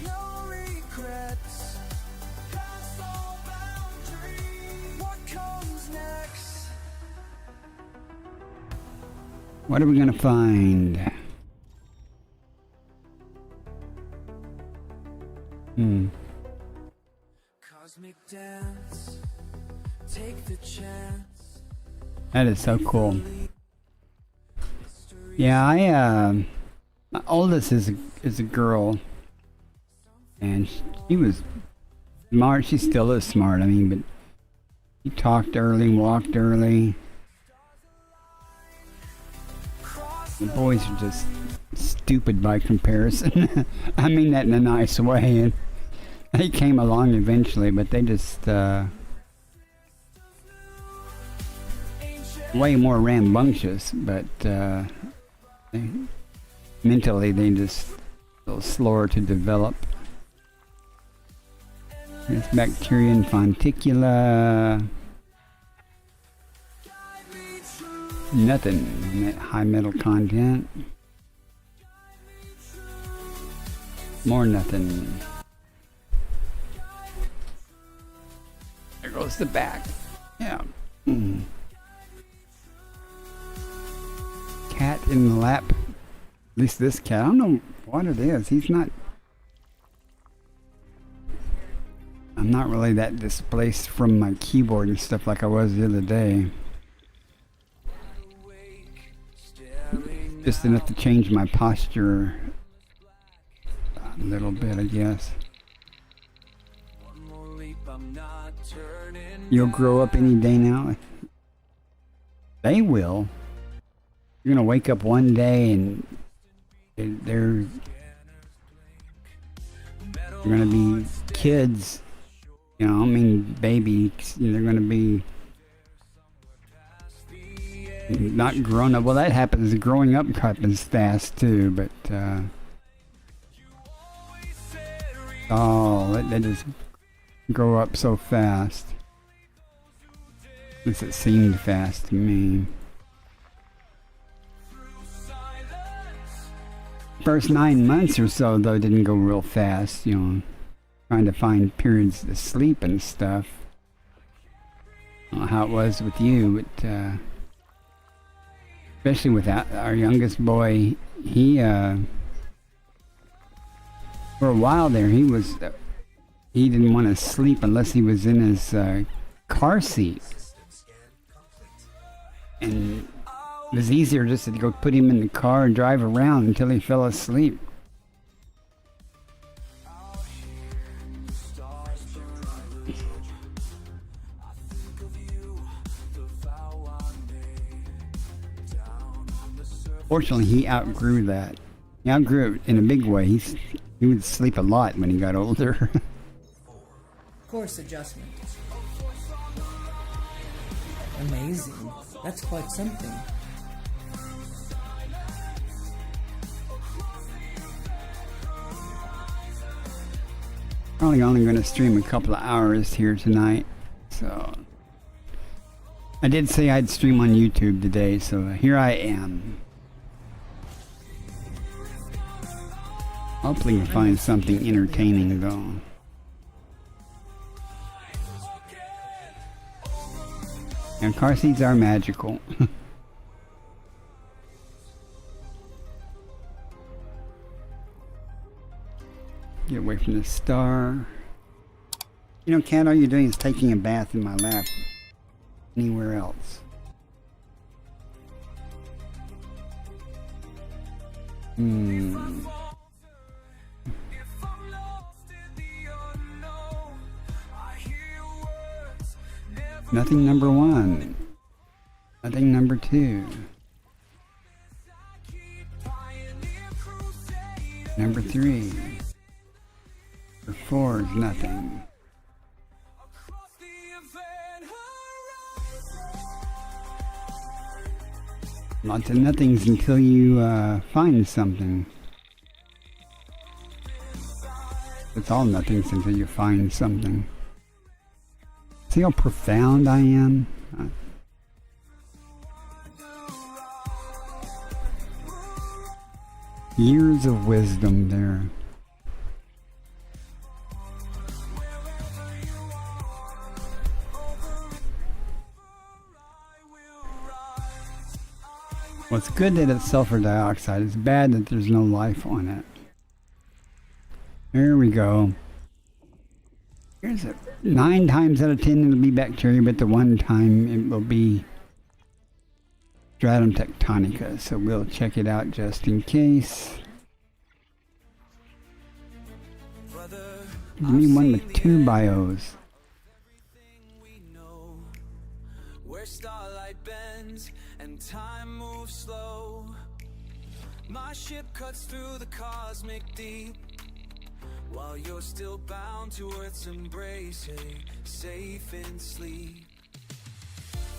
No regrets. Past all boundaries. What comes next? What are we gonna find? Cosmic dance. Take the chance. That is so cool. Yeah, my oldest is a girl, and she was smart. She still is smart. I mean, but she talked early, walked early. The boys are just stupid by comparison. I mean that in a nice way. And they came along eventually, but they just way more rambunctious. But mentally, they just a little slower to develop. There's Bacterium fonticula. Nothing. High metal content. More nothing. There goes the back. Yeah. Cat in the lap. At least this cat. I don't know what it is. He's not. I'm not really that displaced from my keyboard and stuff like I was the other day. Just enough to change my posture a little bit, I guess. You'll grow up any day now. They will. You're gonna wake up one day and they're gonna be kids. You know, I mean babies. They're gonna be not grown up. Well, that happens. Growing up happens fast too, but they just grow up so fast. At least it seemed fast to me. First 9 months or so, though, didn't go real fast. You know, trying to find periods to sleep and stuff. I don't know how it was with you, but especially with our youngest boy, he for a while there he didn't want to sleep unless he was in his car seat, and it was easier just to go put him in the car and drive around until he fell asleep. Fortunately, he outgrew that. He outgrew it in a big way. He would sleep a lot when he got older. Course adjustment. Amazing. That's quite something. Probably only going to stream a couple of hours here tonight. So I did say I'd stream on YouTube today, so here I am. Hopefully you find something entertaining though. And car seats are magical. Get away from the star. You know, Cat, all you're doing is taking a bath in my lap. Anywhere else. Nothing number one. Nothing number two. Number three. Number four is nothing. Lots of nothings until you find something. It's all nothings until you find something. See how profound I am? Years of wisdom there. Well, it's good that it's sulfur dioxide. It's bad that there's no life on it. There we go. Here's it. 9 times out of 10 it'll be bacteria, but the one time it will be Stratum tectonica. So we'll check it out just in case. Give me one with 2 bios. Where starlight bends and time moves slow. My ship cuts through the cosmic deep, while you're still bound to Earth's embrace, hey, safe in sleep.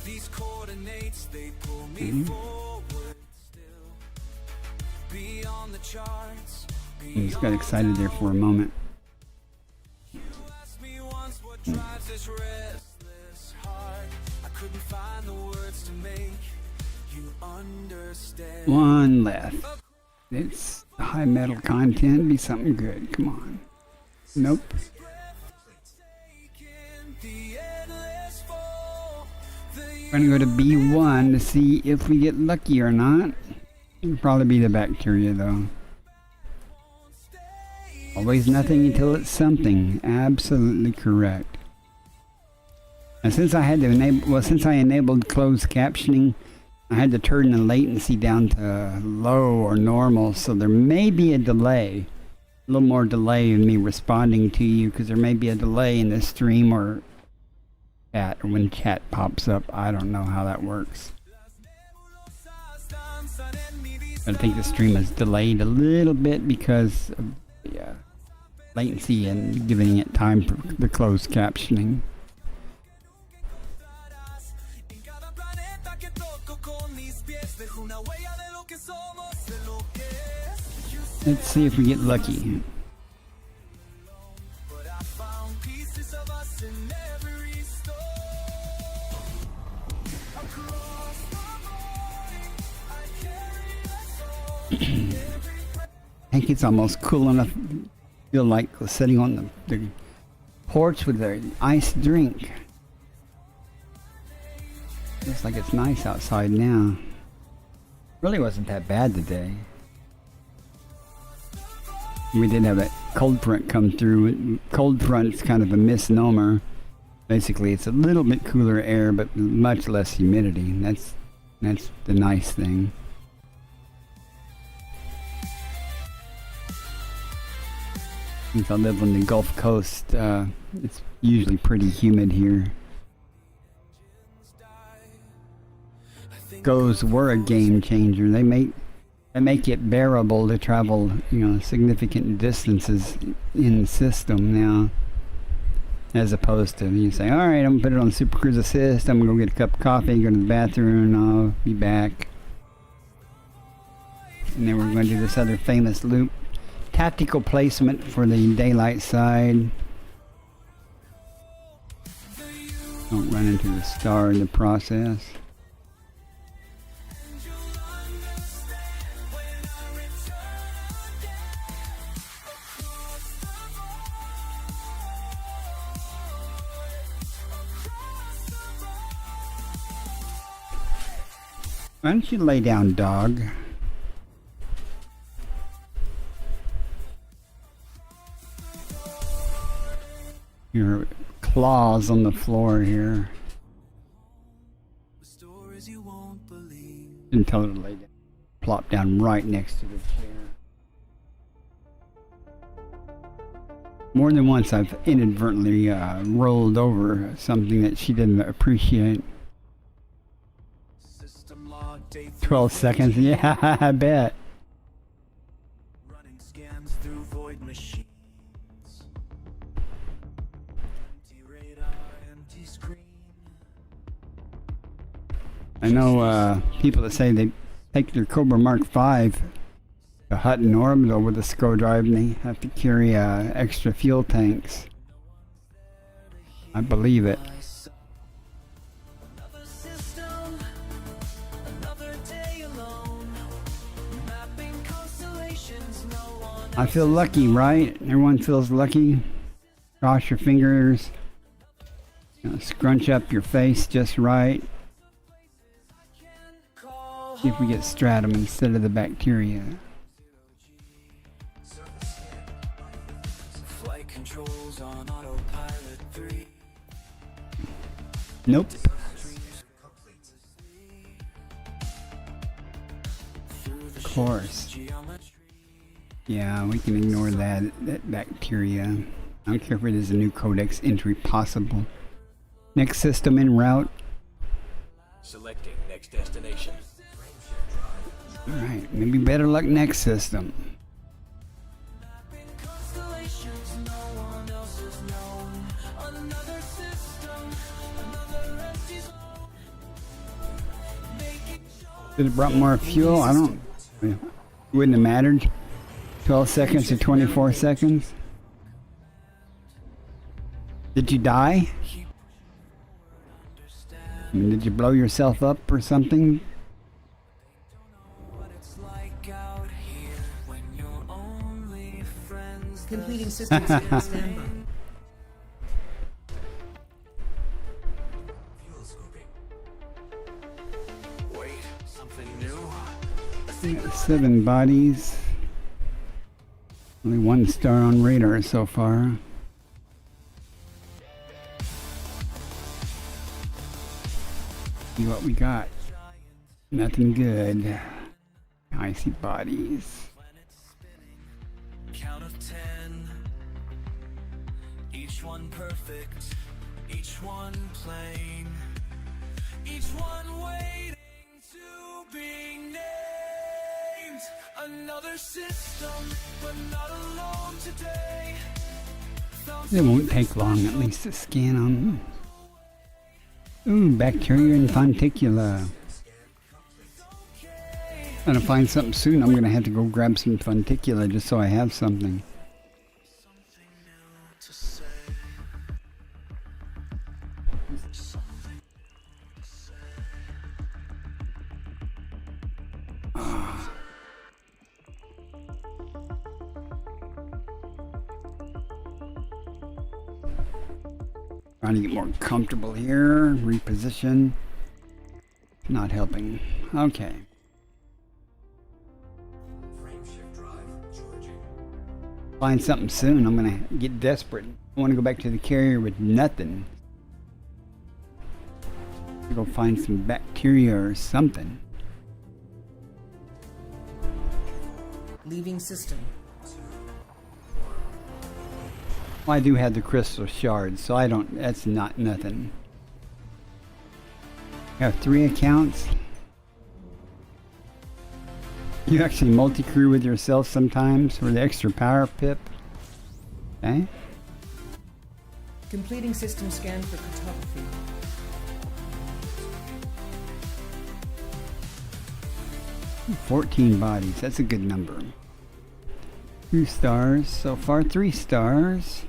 These coordinates, they pull me forward still, beyond the charts. I just got excited there for a moment. You asked me once what drives this restless heart. I couldn't find the words to make you understand. One left. It's high metal content. Be something good. Come on. Nope. We're gonna go to B1 to see if we get lucky or not. It'll probably be the bacteria though. Always nothing until it's something. Absolutely correct. And since I had to since I enabled closed captioning, I had to turn the latency down to low or normal, so there may be a delay. A little more delay in me responding to you, because there may be a delay in the stream or chat, or when chat pops up. I don't know how that works. I think the stream is delayed a little bit because of the latency and giving it time for the closed captioning. Let's see if we get lucky. I think it's almost cool enough to feel like sitting on the porch with an iced drink. Looks like it's nice outside now. Really wasn't that bad today. We did have a cold front come through. Cold front's kind of a misnomer. Basically, it's a little bit cooler air, but much less humidity. That's the nice thing. Since I live on the Gulf Coast, it's usually pretty humid here. Goes were a game changer. They make it bearable to travel, significant distances in the system now, as opposed to you say, all right, I'm gonna put it on Super Cruise Assist. I'm gonna go get a cup of coffee, go to the bathroom, and I'll be back. And then we're going to do this other famous loop. Tactical placement for the daylight side. Don't run into the star in the process. Why don't you lay down, dog? Your claws on the floor here. Didn't tell her to lay down. Plop down right next to the chair. More than once I've inadvertently rolled over something that she didn't appreciate. 12 seconds, yeah, I bet. Running scans through void machines. Empty radar, empty screen. I know people that say they take their Cobra Mark 5 to Hutton Orbital with a SCO drive, and they have to carry extra fuel tanks. I believe it. Another system, another day alone, mapping constellations, no one I feel lucky, right? Everyone feels lucky. Cross your fingers. You know, scrunch up your face just right. call. See if we get stratum instead of the bacteria. Flight controls on autopilot 3. Nope. Of course. Geometry. Yeah, we can ignore that bacteria. I don't care if it is a new codex entry possible. Next system en route. Selecting next destination. Alright, maybe better luck next system. Mapping constellations, no one else has known. Another system, another empty zone. Making sure Could have brought more fuel? I don't. It wouldn't have mattered. 12 seconds to 24 seconds. Did you die? I mean, did you blow yourself up or something? what it's like out here when you're only friends. Completing system scan. Stand by. Fuel scooping. Wait, something new? We got 7 bodies. Only 1 star on radar so far. See what we got. Nothing good. Icy bodies. Count of 10. Each one perfect. Each one plain. Each one waiting to be named. Another system, but not alone today. It won't take long, at least, to scan them. Ooh, bacteria and fonticula. Gonna find something soon. I'm gonna have to go grab some fonticula just so I have something. To say. Trying to get more comfortable here. Reposition. Not helping. Okay. Frame shift drive charging. Find something soon. I'm gonna get desperate. I want to go back to the carrier with nothing. Go find some bacteria or something. Leaving system. Well, I do have the crystal shards, so I don't. That's not nothing. I have 3 accounts. You actually multi-crew with yourself sometimes for the extra power pip. Okay. Completing system scan for cartography. Ooh, 14 bodies. That's a good number. 2 stars so far. 3 stars.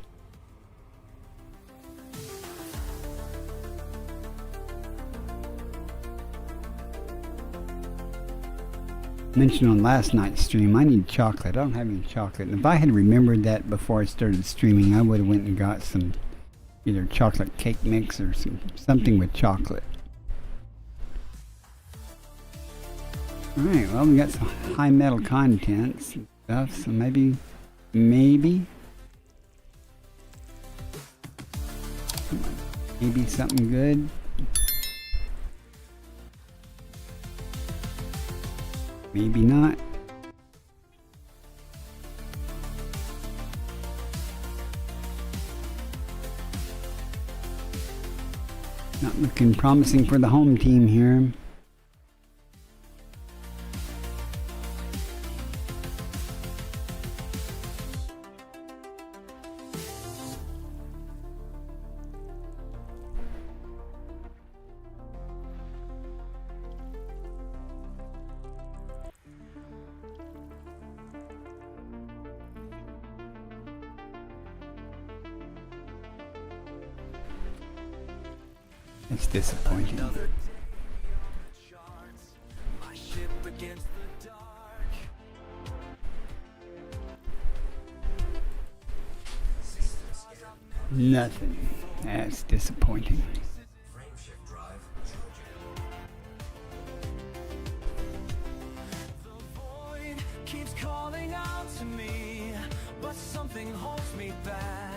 Mentioned on last night's stream, I need chocolate. I don't have any chocolate. And if I had remembered that before I started streaming, I would have went and got some either chocolate cake mix or something with chocolate. Alright, well, we got some high metal contents and stuff, so maybe something good. Maybe not. Not looking promising for the home team here. It's disappointing. My ship against the dark. Nothing. That's disappointing. Frameshift drive charging. Void keeps calling out to me, but something holds me back.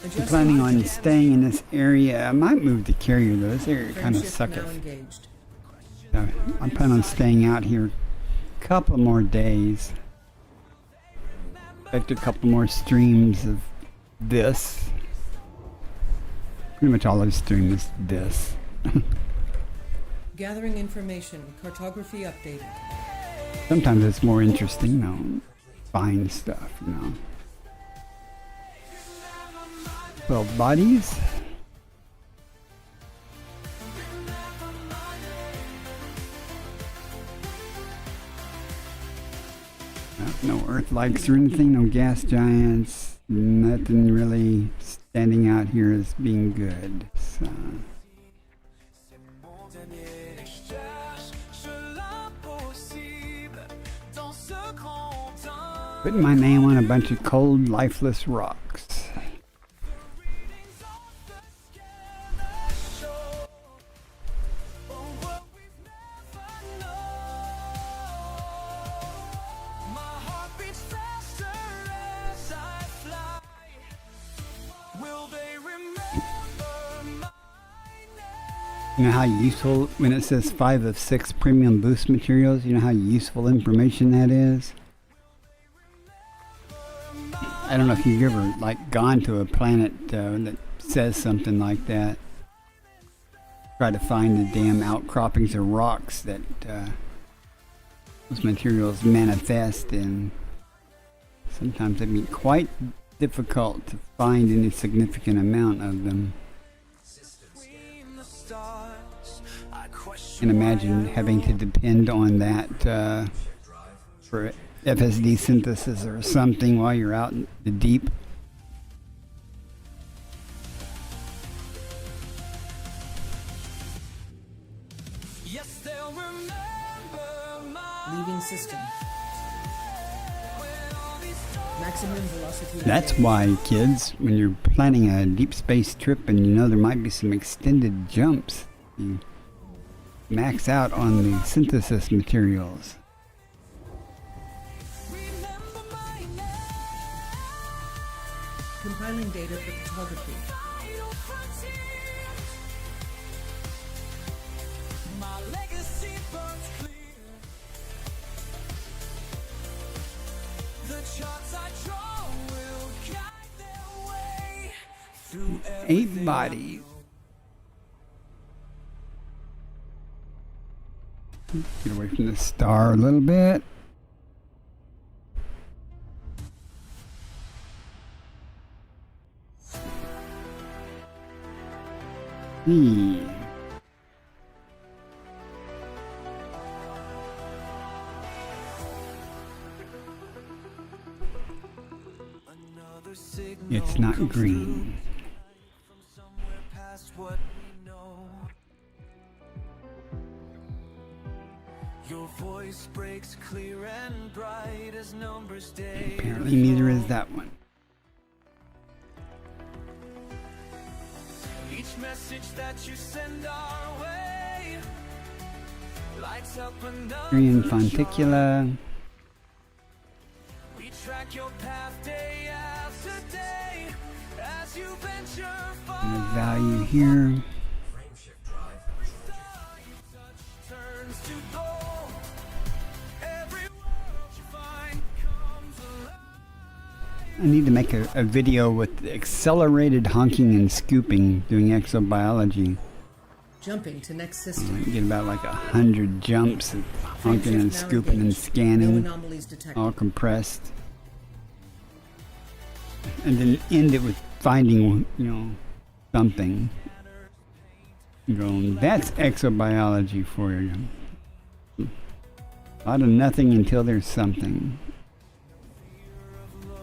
I'm Adjusting planning on oxygen. staying in this area. I might move to Carrier though. This area kind of Frameshift now sucketh. engaged. So I'm planning on staying out here a couple more days. Expect a couple more streams of this. Pretty much all I stream is this. Gathering information. Cartography updated. Sometimes it's more interesting, you know, find stuff, you know. 12 bodies. No earth likes or anything, no gas giants, nothing really standing out here as being good. So, putting my name on a bunch of cold, lifeless rocks. You know how useful, when it says 5 of 6 premium boost materials, you know how useful information that is? I don't know if you've ever like gone to a planet that says something like that. Try to find the damn outcroppings of rocks that those materials manifest in. Sometimes it'd be quite difficult to find any significant amount of them. And imagine having to depend on that for FSD synthesis or something while you're out in the deep. Yes, they'll remember my Leaving system. Maximum velocity. That's engaged. why, kids, when you're planning a deep space trip and you know there might be some extended jumps, you max out on the synthesis materials. remember my name. Compiling data for photography. Vital frontiers. My legacy burns clear. The charts I draw will guide their way through 8 everything bodies. Get away from the star a little bit. Another signal It's not comes green. through from somewhere past what we know. Your voice breaks clear and bright as numbers day. Apparently neither is that one. Each message that you send our way lights up another Green chart. Fonticula. We track your path day after day as you venture And the far. value here. Frameshift drive Star you touch turns to gold. Every world you find comes alive. I need to make a video with accelerated honking and scooping doing exobiology. Jumping to next system. Get about like 100 jumps of honking and Frameshift now scooping and engaged. No scanning, anomalies detected. all compressed. And then end it with finding, you know, something. Going, that's exobiology for you. A lot of nothing until there's something.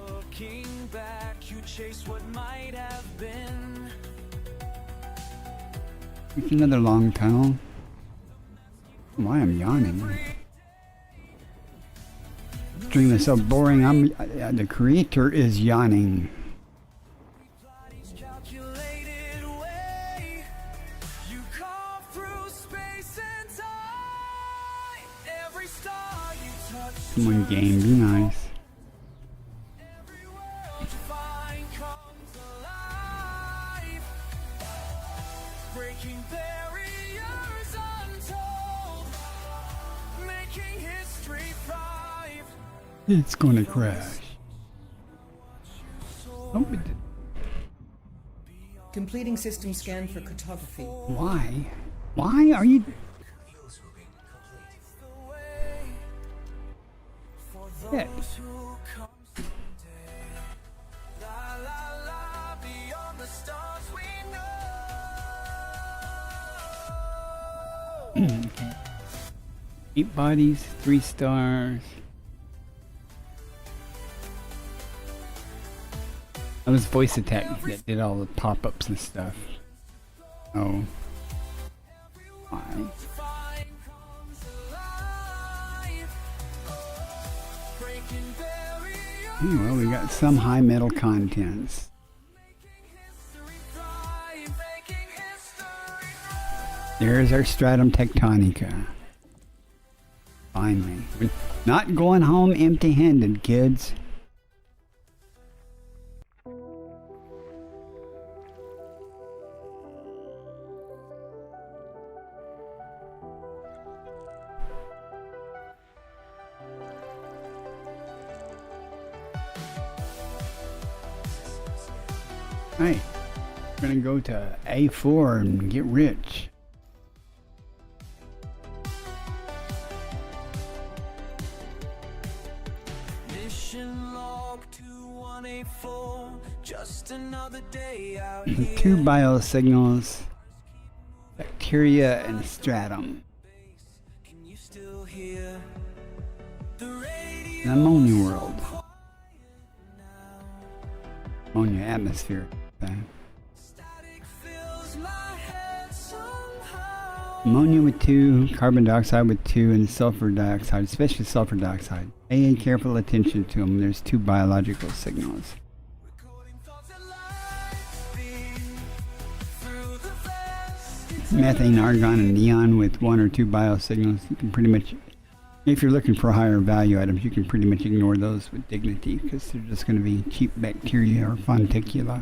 Looking back, you chase miss what might have been. It's another long tunnel. Why I'm yawning. Stream is so boring. The creator is yawning. Each calculated way, you carve through space and time. Every star you touch, Come on, game, be nice. every world you find comes alive. Breaking barriers untold, making history thrive. It's gonna crash. Oh, it did. Completing system scan for cartography. Why? Why are you? Fuel swooping complete. The way for Yeah. those who come someday. La la la, beyond the stars we know. 8 bodies, 3 stars. That was voice attack that did all the pop-ups and stuff. Oh. Why? Find comes alive. Breaking barriers, Well, we got some high metal contents. making history thrive. Making history thrive. There's our Stratum Tectonica. Finally. We're not going home empty-handed, kids. Right. We're gonna go to A4 and get rich. Mission log 2184. Just another day out here. 2 biosignals, bacteria and stratum. Can you still hear the radio? An ammonia world. Ammonia atmosphere. Static fills my head somehow. Ammonia with 2, carbon dioxide with 2, and sulfur dioxide, especially sulfur dioxide. Pay careful attention to them. There's 2 biological signals. Recording thoughts at light speed through the vast. Methane, argon, and neon with 1 or 2 biosignals. You can pretty much, if you're looking for higher value items, you can pretty much ignore those with dignity because they're just going to be cheap bacteria or fonticula.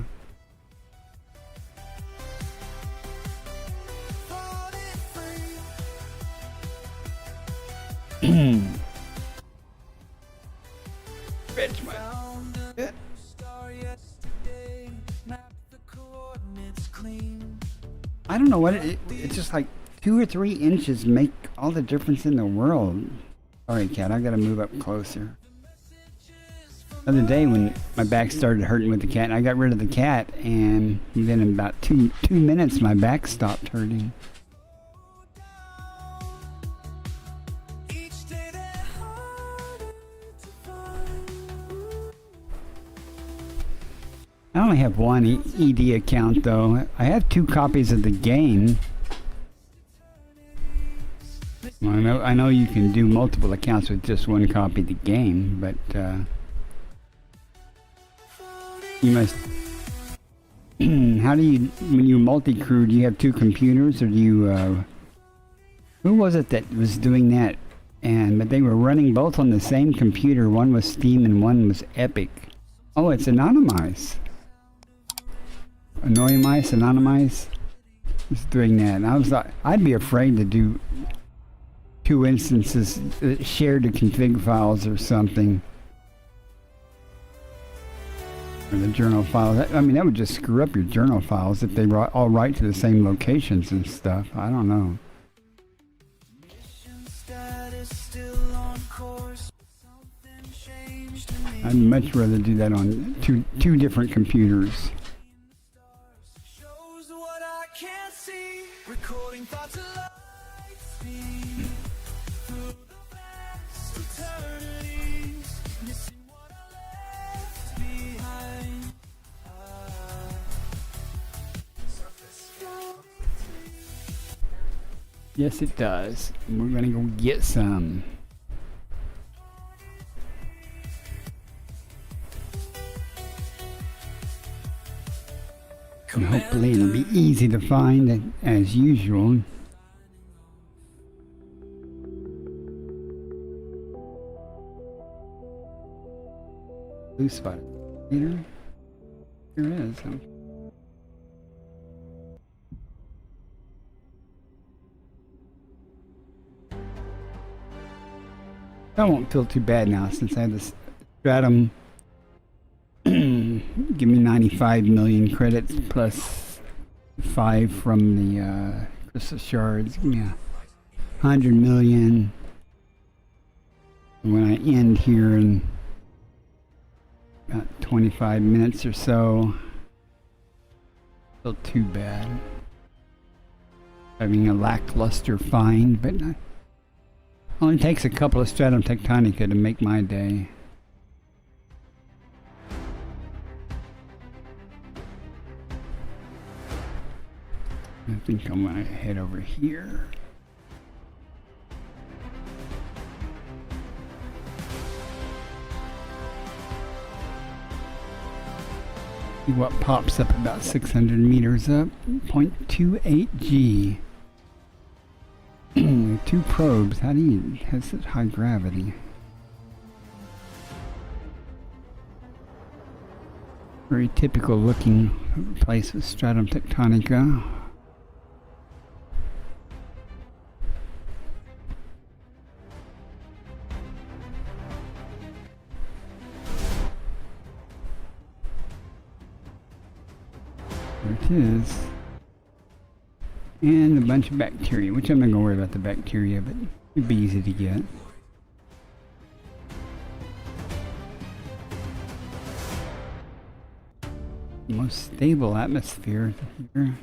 Thought it free. Found a new star yesterday. Mapped the coordinates clean. I don't know what it's just like 2 or 3 inches make all the difference in the world. Sorry, cat, I gotta move up closer. The other day when my back started hurting with the cat, I got rid of the cat, and then in about two minutes my back stopped hurting. Each day they're harder to find. I only have one ED account though. I have 2 copies of the game. Well, I know you can do multiple accounts with just 1 copy of the game, but you must. How do you, when you multi-crew, do you have 2 computers, or do you? Who was it that was doing that? But they were running both on the same computer. One was Steam and one was Epic. Oh, it's Anonymice. Anonymice was doing that. And I was like, I'd be afraid to do 2 instances that shared the config files or something. Or the journal files. I mean, that would just screw up your journal files if they all write to the same locations and stuff. I don't know. Mission status still on course. Something changed to me. I'd much rather do that on two different computers. Shows what I can't see. Recording thoughts at light speed. Through the vast eternities. Missing what I left behind. Yes, it does. We're gonna go get some. And hopefully it'll be easy to find as usual. Blue spot. Here it is. I won't feel too bad now since I had this stratum give me 95 million credits plus 5 from the crystal shards. Give me 100 million. When I end here in about 25 minutes or so, feel too bad. Having a lackluster find, but only takes a couple of Stratum Tectonica to make my day. I think I'm gonna head over here. See what pops up about 600 meters up. 0.28 G. 2 probes. How do you have such high gravity? Very typical looking place with Stratum Tectonica. There it is. And a bunch of bacteria, which I'm not going to worry about the bacteria, but it'd be easy to get. Most stable atmosphere here.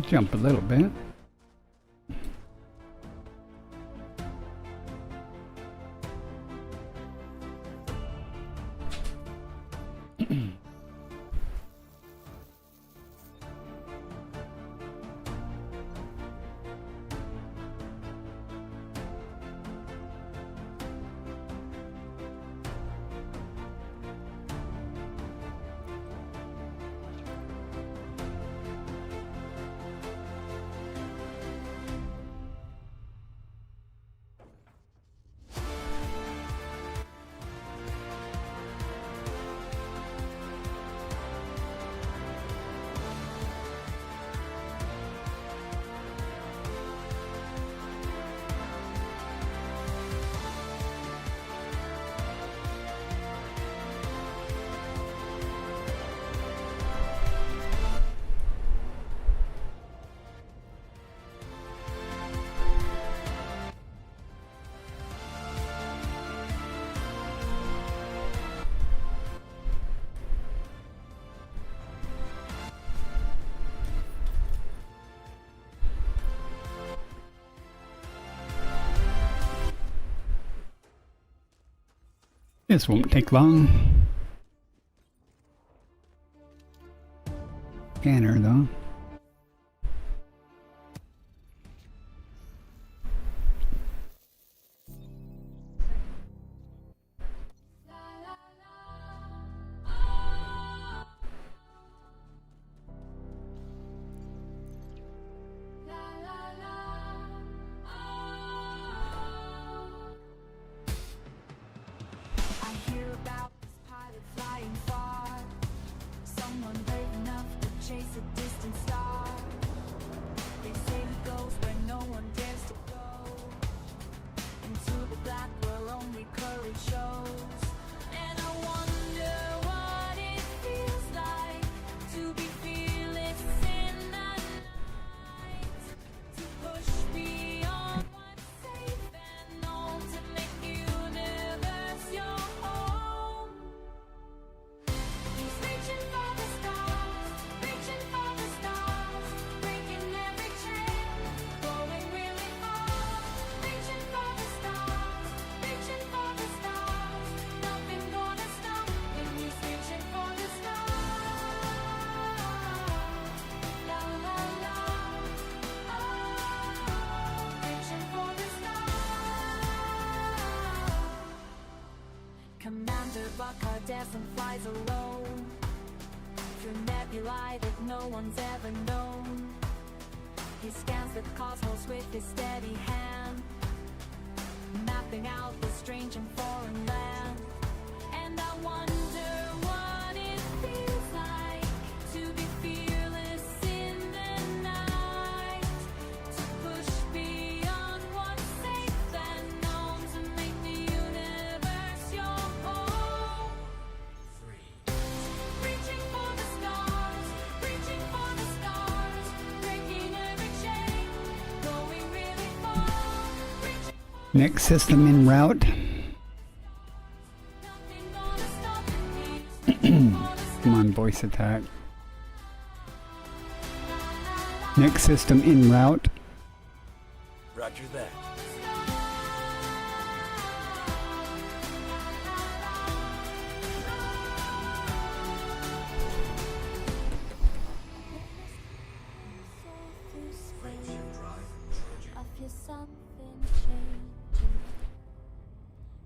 Jump a little bit. This won't take long. Scanner though. Someone brave enough to chase a distance flies alone through nebulae that no one's ever known. He scans the cosmos with his steady hand, mapping out the strange and foreign land. And I wonder what it feels like to be fearless in the night, to push beyond what's safe and known, to make the universe your home. Reaching for the stars, reaching for the stars, breaking every chain, going really far. Reaching Next system en route. nothing gonna stop me. Come on, voice attack. Next system en route. Roger that. I feel something changing.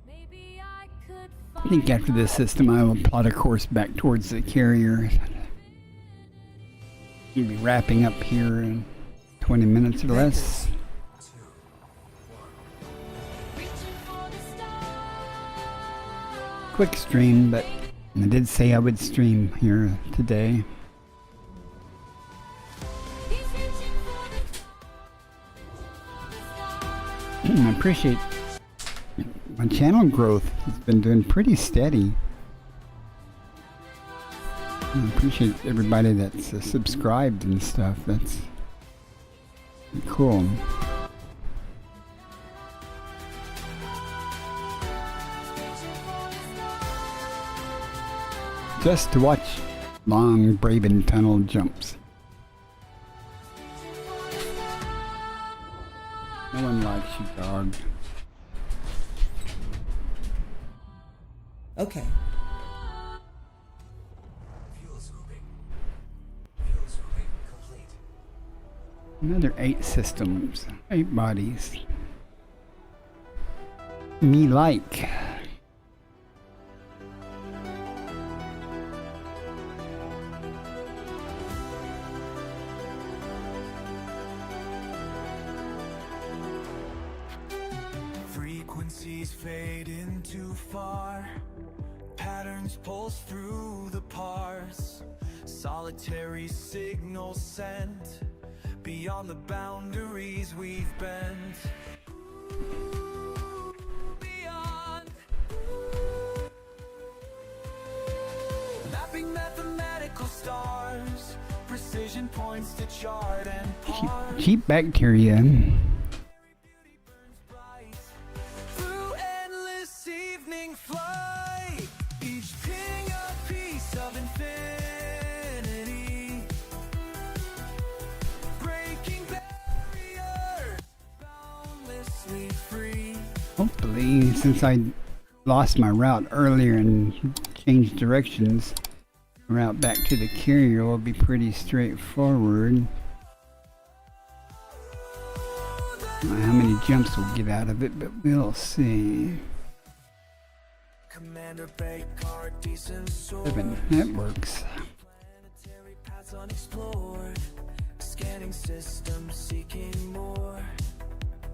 Maybe I could I think after this system, I will plot a course back towards the carrier. We'll be wrapping up here in 20 minutes or less. Quick stream, but I did say I would stream here today. I appreciate my channel growth has been doing pretty steady. I appreciate everybody that's subscribed and stuff. That's cool. Just to watch long Braven tunnel jumps. No one likes you, dog. Okay. Fuel scooping. Fuel scooping complete. Another 8 systems, 8 bodies. Me like. Frequencies fading too far. Patterns pulse through the parse. Solitary signals sent beyond the boundaries we've bent. Ooh, beyond. Mapping mathematical stars. Precision points to chart and parse. Cheap bacteria. Through endless evening flight, each ping a piece of infinity, breaking barriers, boundlessly free. Hopefully, since I lost my route earlier and changed directions, the route back to the carrier will be pretty straightforward. I don't know how many jumps we'll get out of it, but we'll see. Commander Baker, decent sword. 7, that works. Planetary paths unexplored. Scanning systems seeking more.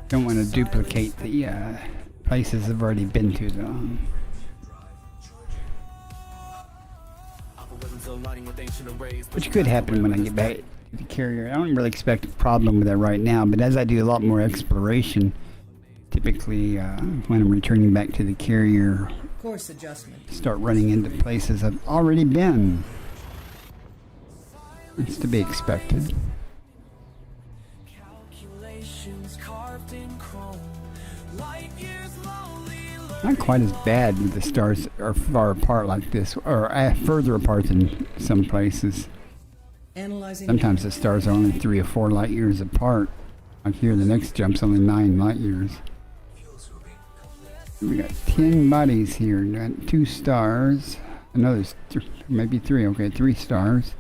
Don't want to duplicate the places I've already been to though. Which could happen when I get back to the carrier. I don't really expect a problem with that right now, but as I do a lot more exploration, typically when I'm returning back to the carrier, Course adjustment. start running into places I've already been. It's to be expected. Calculations carved in chrome. Light years lonely. Not quite as bad when the stars are far apart like this, or further apart than some places. Analyzing. Sometimes the stars are only 3 or 4 light years apart. Like here, the next jump's only 9 light years. Fuel scooping complete. We got 10 bodies here. Got 2 stars. Another, maybe 3. Okay, 3 stars.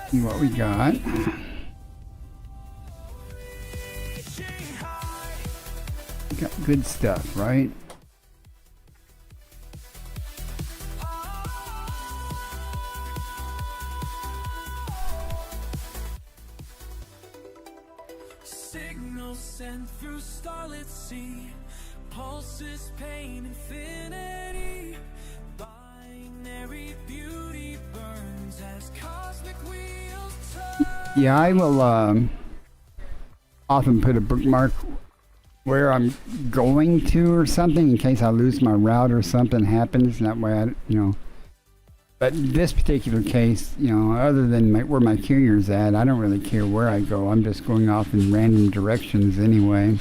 See what we got. Got good stuff, right? wheels and through starlit sea, pulses pain infinity. Binary beauty burns as cosmic wheels turn. Yeah, I will often put a bookmark where I'm going to or something in case I lose my route or something happens. And that way, you know. But in this particular case, you know, other than where my carrier's at, I don't really care where I go. I'm just going off in random directions anyway.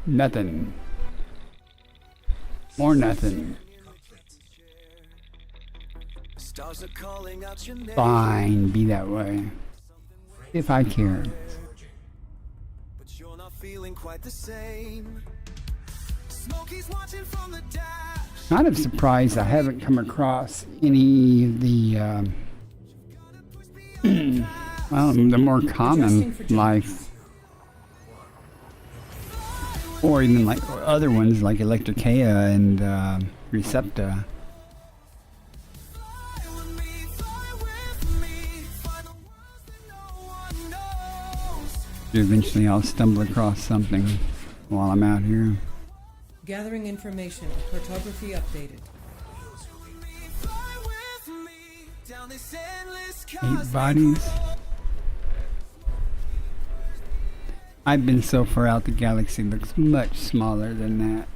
Nothing. More nothing. Stars are calling out your name, Fine, be that way. If I care. but you're not feeling quite the same. Smokey's watching from the dash. Kind of surprised I haven't come across any of the, well, the more common life. Or even like other ones like Electricea and Recepta. Fly with me, find the worlds that no one knows. Eventually I'll stumble across something while I'm out here. Gathering information. Cartography updated. Fly with me, down this endless 8 cosmic bodies. I've been so far out the galaxy, looks much smaller than that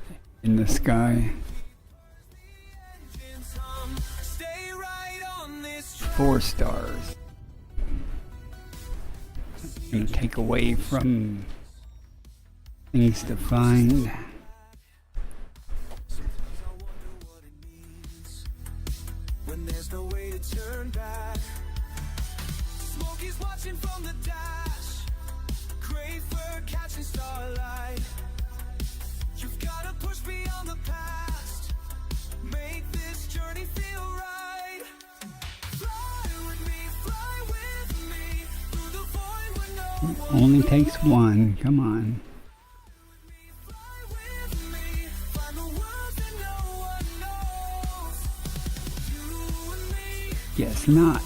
in the sky. engines hum. Stay right on this track. 4 stars. Gonna take away from things to find. When there's no way to turn back. Smokey's watching from the dash. Crave for catching starlight. You've gotta push beyond the past. Make this journey feel right. Fly with me through the void where no one. Only takes 1. Come on. Fly with me, find the worlds that no one knows. You and me. Guess not.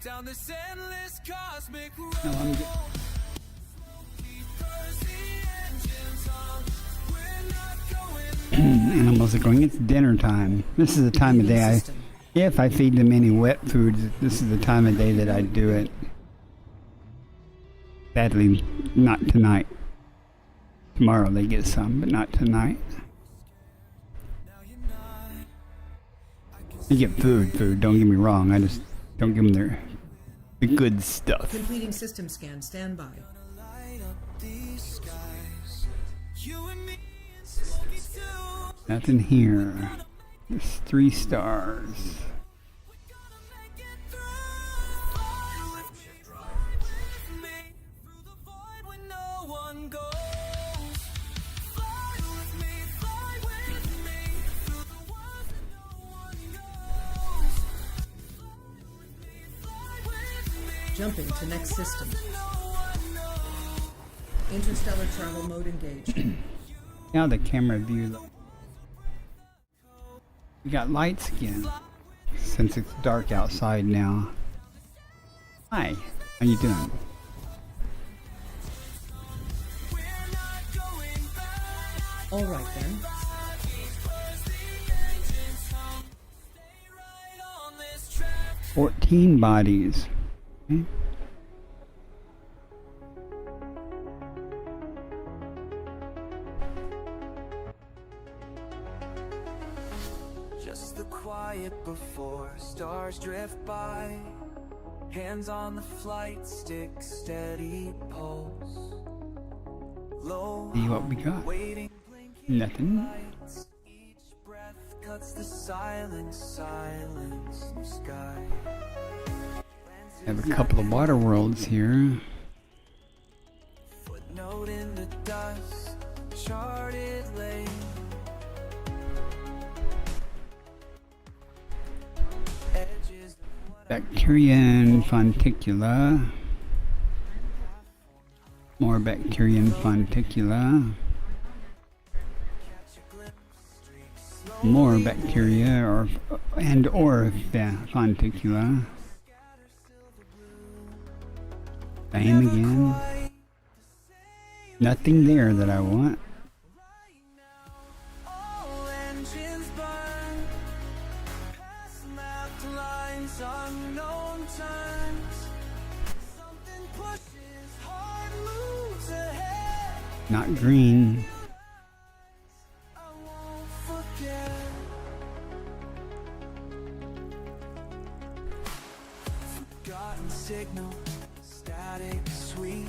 Down this endless cosmic road. No, I'm good. Keepers, the engines on. We're not going. Animals are going, it's dinner time. This is the time of day System. if I feed them any wet foods, this is the time of day that I do it. Sadly, not tonight. Tomorrow they get some, but not tonight. They get food, don't get me wrong. I just don't give them the good stuff. Completing system scan. Stand by. Light up these skies. You and me and Smokey too. Nothing here. Just 3 stars. We gotta make it through. Fly with me through the void where no one goes. Fly with me through the world that no one knows. Fly with me, Jumping to next system. no one knows. Interstellar travel mode engaged. Now the camera view. We got lights again. Since it's dark outside now. Hi, how you doing? We're not going back. All right then. Keepers, the engines hum. Stay right on this track. 14 bodies. Okay. Just the quiet before stars drift by. Hands on the flight stick, steady pulse. Low, See what we got. waiting, blinking Nothing. lights. Each breath cuts the silence in the sky. Have a couple of water worlds here. Footnote in the dust, charted lane. Edges of what Bacteria and Fonticula. More bacteria and Fonticula. More bacteria or Fonticula. Same again. Nothing there that I want. All engines burn, past mapped lines, unknown turns. Something pushes, heart moves ahead. Not green. I won't forget. Forgotten signal, static sweet.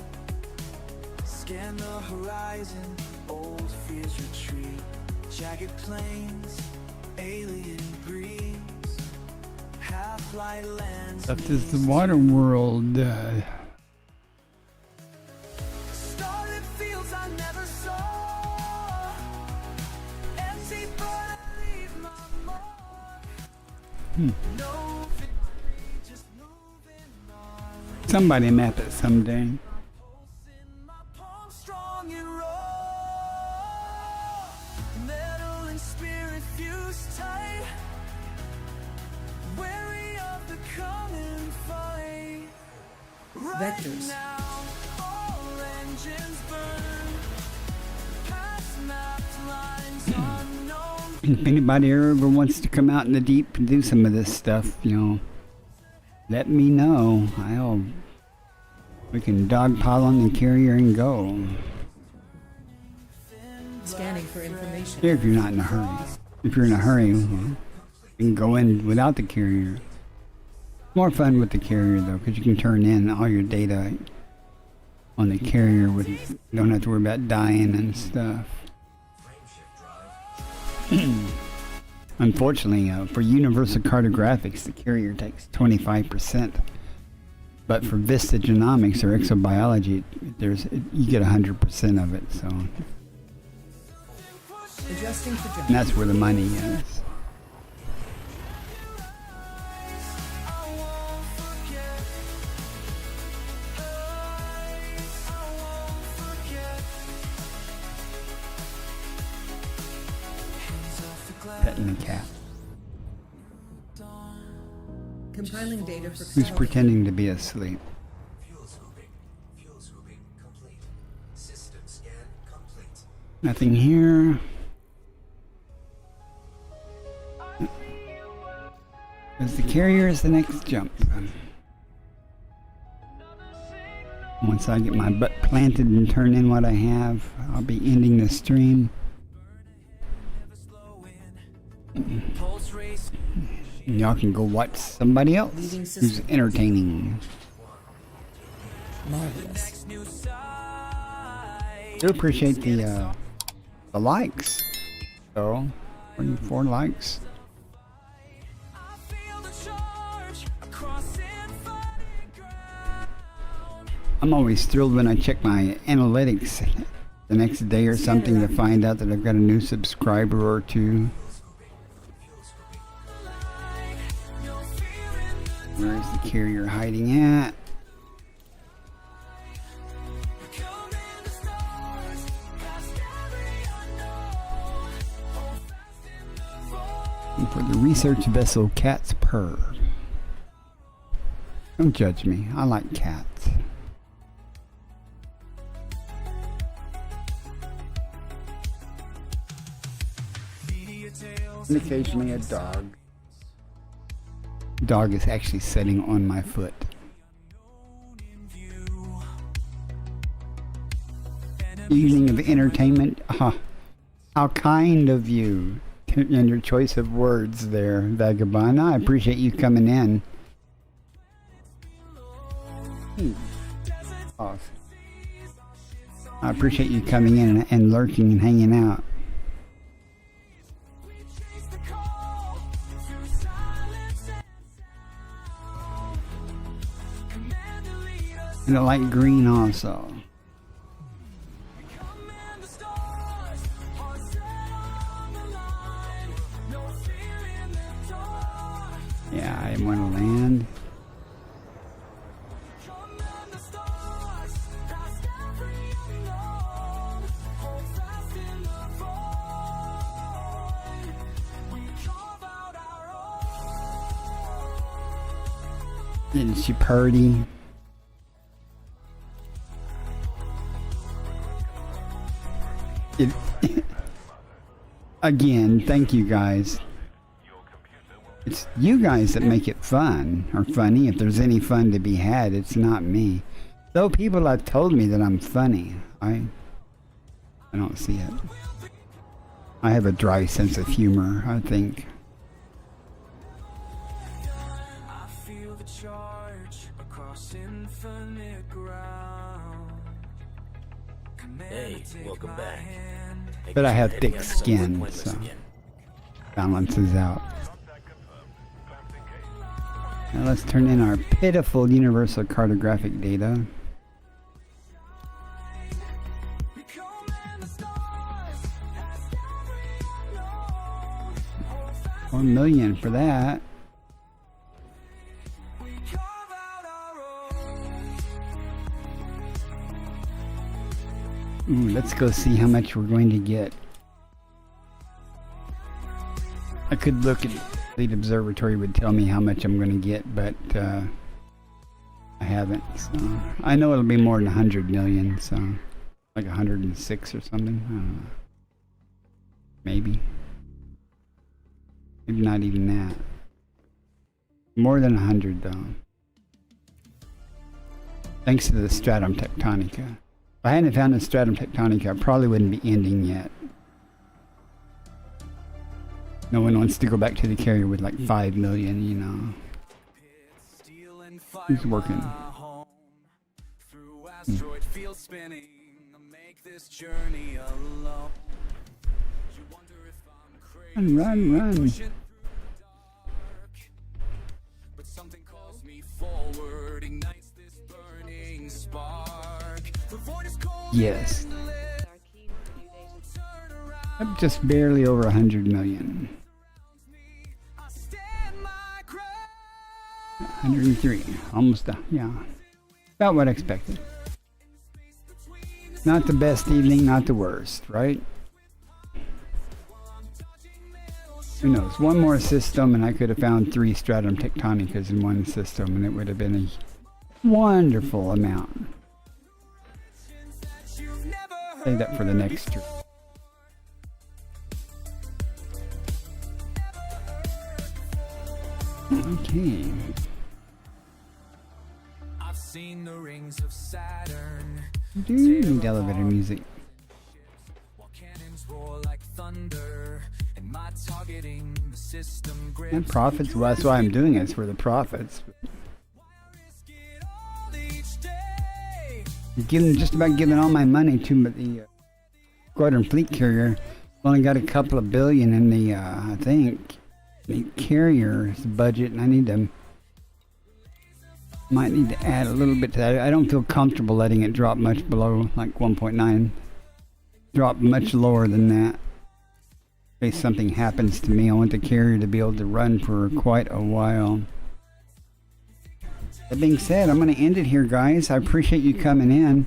Scan the horizon, old fears retreat. Jagged plains, alien breeze. Half-light lands. Left is the water world. Starlit fields I never saw. Empty but I leave my mark. No victory, just moving on. Somebody map it someday. Pulse in my palm, strong and raw. Metal and spirit fused tight. Wary of the coming fight. Right Vectors. now, all engines burn. Past mapped lines unknown. If anybody ever wants to come out in the deep and do some of this stuff, let me know. We can dogpile on the carrier and go. Scanning for information. If you're not in a hurry. If you're in a hurry, you can go in without the carrier. More fun with the carrier though, because you can turn in all your data on the carrier with don't have to worry about dying and stuff. Unfortunately, for universal cartographics, the carrier takes 25%. But for Vista Genomics or exobiology, you get 100% of it. So Adjusting for and jump. that's where the money is. I won't forget. I won't forget. Hands off the glass. Petting the cat. Compiling data for Who's pretending to be asleep? Fuel swooping complete. System scan complete. Nothing here. Because the carrier is the next jump. Once I get my butt planted and turn in what I have, I'll be ending the stream. Pulse race. And y'all can go watch somebody else Leaving who's system. entertaining. Marvelous. Next new side. Do appreciate the likes. So, 24 likes. I feel the charge across infinite ground. I'm always thrilled when I check my analytics the next day or something to find out that I've got a new subscriber or two. You're feeling the Where's the carrier hiding at? coming the stars past every unknown. Hold fast in the void. And for the research vessel, cats purr. Don't judge me. I like cats. Media tales And occasionally a dog. Dog is actually sitting on my foot. in view. Evening of entertainment. How kind of you. And your choice of words there, Vagabond. I appreciate you coming in. Oh. I appreciate you coming in and lurking and hanging out. We chase the call through silence and sound. Commander, lead us. And I like green also. Command the stars. Hearts set on the line. No fear in the dark. Yeah, I want to land. Isn't she purdy? It, again, thank you guys. It's you guys that make it fun or funny. If there's any fun to be had, it's not me. Though people have told me that I'm funny, I don't see it. I have a dry sense of humor, I think. I feel the charge across infinite ground. Hey, welcome back. But I have thick skin, so balances out. Now let's turn in our pitiful universal cartographic data. 1 million for that. Ooh, let's go see how much we're going to get. I could look at Fleet Observatory would tell me how much I'm going to get, but I haven't. So I know it'll be more than 100 million, so like 106 or something. I don't know. Maybe. Maybe not even that. More than 100 though. Thanks to the Stratum Tectonica. If I hadn't found the Stratum Tectonica, I probably wouldn't be ending yet. No one wants to go back to the carrier with like 5 million, you know. Who's working? Asteroid field spinning, make this journey alone. You wonder if I'm crazy. Run. Pushing through dark. But something calls me forward, ignites this burning spark. The void is cold. Yes. I'm just barely over 100 million. 103. Almost done. Yeah. About what I expected. Not the best evening, not the worst, right? Who knows? One more system and I could have found 3 Stratum Tectonicas in one system and it would have been a wonderful amount. Save that for the next trip. Okay. I've seen the rings of Saturn. Do need elevator music. While cannons roar like thunder, and my targeting the system grips. And profits, well, that's why I'm doing it. It's for the profits. Just about giving all my money to the Squadron Fleet Carrier. Only got a couple of billion in the, I think, the carrier's budget, and I might need to add a little bit to that. I don't feel comfortable letting it drop much below like 1.9. Drop much lower than that. In case something happens to me, I want the carrier to be able to run for quite a while. That being said, I'm going to end it here, guys. I appreciate you coming in.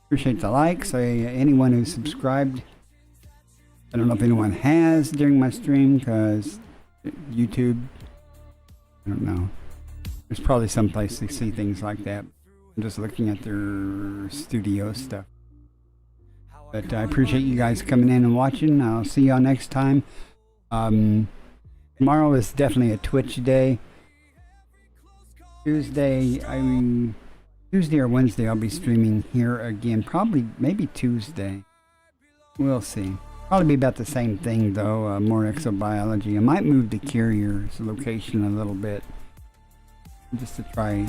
Appreciate the likes. Anyone who subscribed. I don't know if anyone has during my stream because YouTube, I don't know. There's probably some place to see things like that. I'm just looking at their studio stuff. But I appreciate you guys coming in and watching. I'll see y'all next time. Tomorrow is definitely a Twitch day. Tuesday or Wednesday I'll be streaming here again. Probably, maybe Tuesday. We'll see. Probably be about the same thing though, more exobiology. I might move the carrier's location a little bit. Just to try,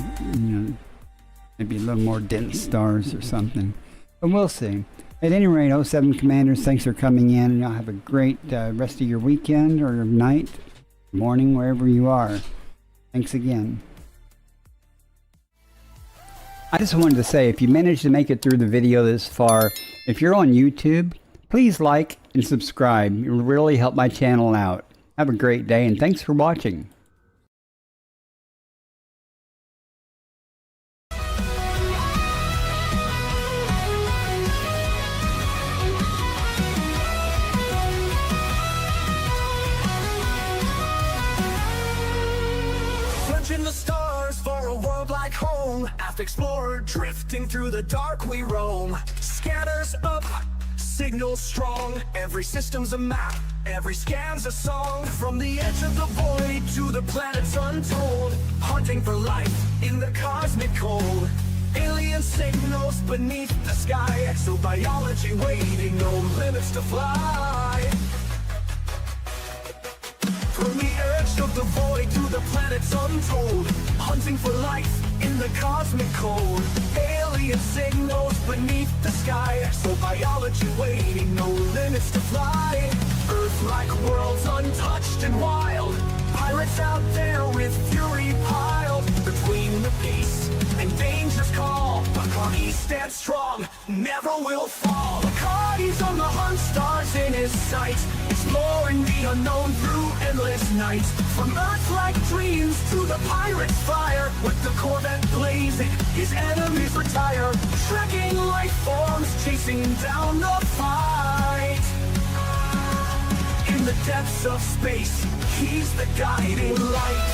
maybe a little more dense stars or something. But we'll see. At any rate, 07 Commanders, thanks for coming in. And y'all have a great rest of your weekend or night, morning, wherever you are. Thanks again. I just wanted to say, if you managed to make it through the video this far, if you're on YouTube, please like and subscribe. It will really help my channel out. Have a great day, and thanks for watching. Punching the stars for a world path explored, drifting through the dark we roam. Scanners up, signals strong, every system's a map, every scan's a song. From the edge of the void to the planets untold, hunting for life in the cosmic cold. Alien signals beneath the sky, exobiology waiting, no limits to fly. From the edge of the void to the planets untold, hunting for life in the cosmic cold. Alien signals beneath the sky, exobiology waiting, no limits to fly. Earth-like worlds untouched and wild, pirates out there with fury piled. Between the peace and danger's call, Bacardi stands strong, never will fall. Bacardi's on the hunt, stars in his sight, exploring the unknown through endless nights. From Earth-like dreams to the pirate's fire, with the Corvette blazing, his enemies retire. Trekking life forms, chasing down the fight. In the depths of space, he's the guiding light.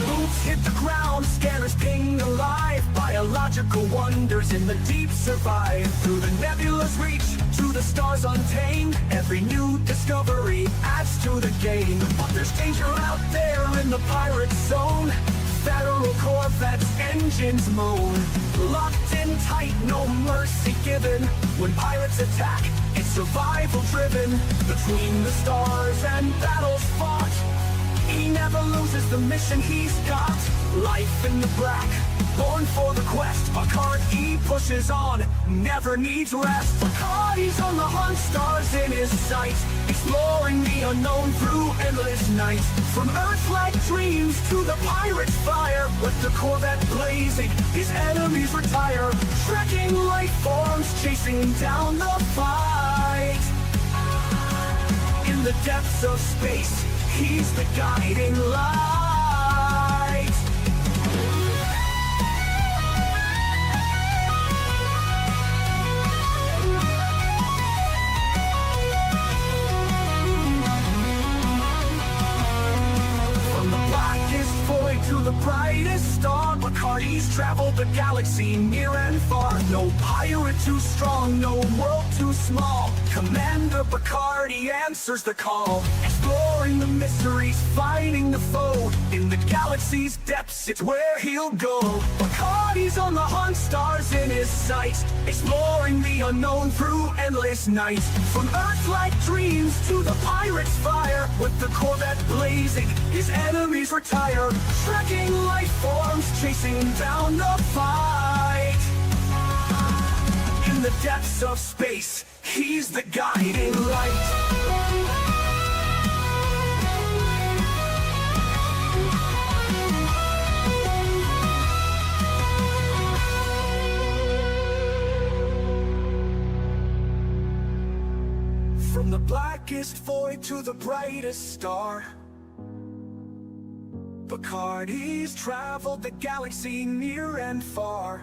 Boots hit the ground, scanners ping alive. Biological wonders in the deep survive. Through the nebula's reach, to the stars untamed, every new discovery adds to the game. But there's danger out there in the pirate zone. Federal Corvettes, engines moan. Locked in tight, no mercy given. When pirates attack, it's survival driven. Between the stars and battles fought, he never loses the mission he's got. Life in the black, born for the quest. Bacardi pushes on, never needs rest. Bacardi's on the hunt, stars in his sight, exploring the unknown through endless nights. From Earth-like dreams to the pirate's fire, with the Corvette blazing, his enemies retire. Trekking life forms, chasing down the fight. In the depths of space, he's the guiding light. From the blackest void to the brightest star, Bacardi's traveled the galaxy near and far. No pirate too strong, no world too small. Commander Bacardi answers the call, exploring the mysteries, fighting the foe. In the galaxy's depths, it's where he'll go. Bacardi's on the hunt, stars in his sight, exploring the unknown through endless nights. From Earth-like dreams to the pirate's fire, with the Corvette blazing, his enemies retire. Trekking life forms, chasing down the fight. In the depths of space, he's the guiding light. From the blackest void to the brightest star, Bacardi's traveled the galaxy near and far.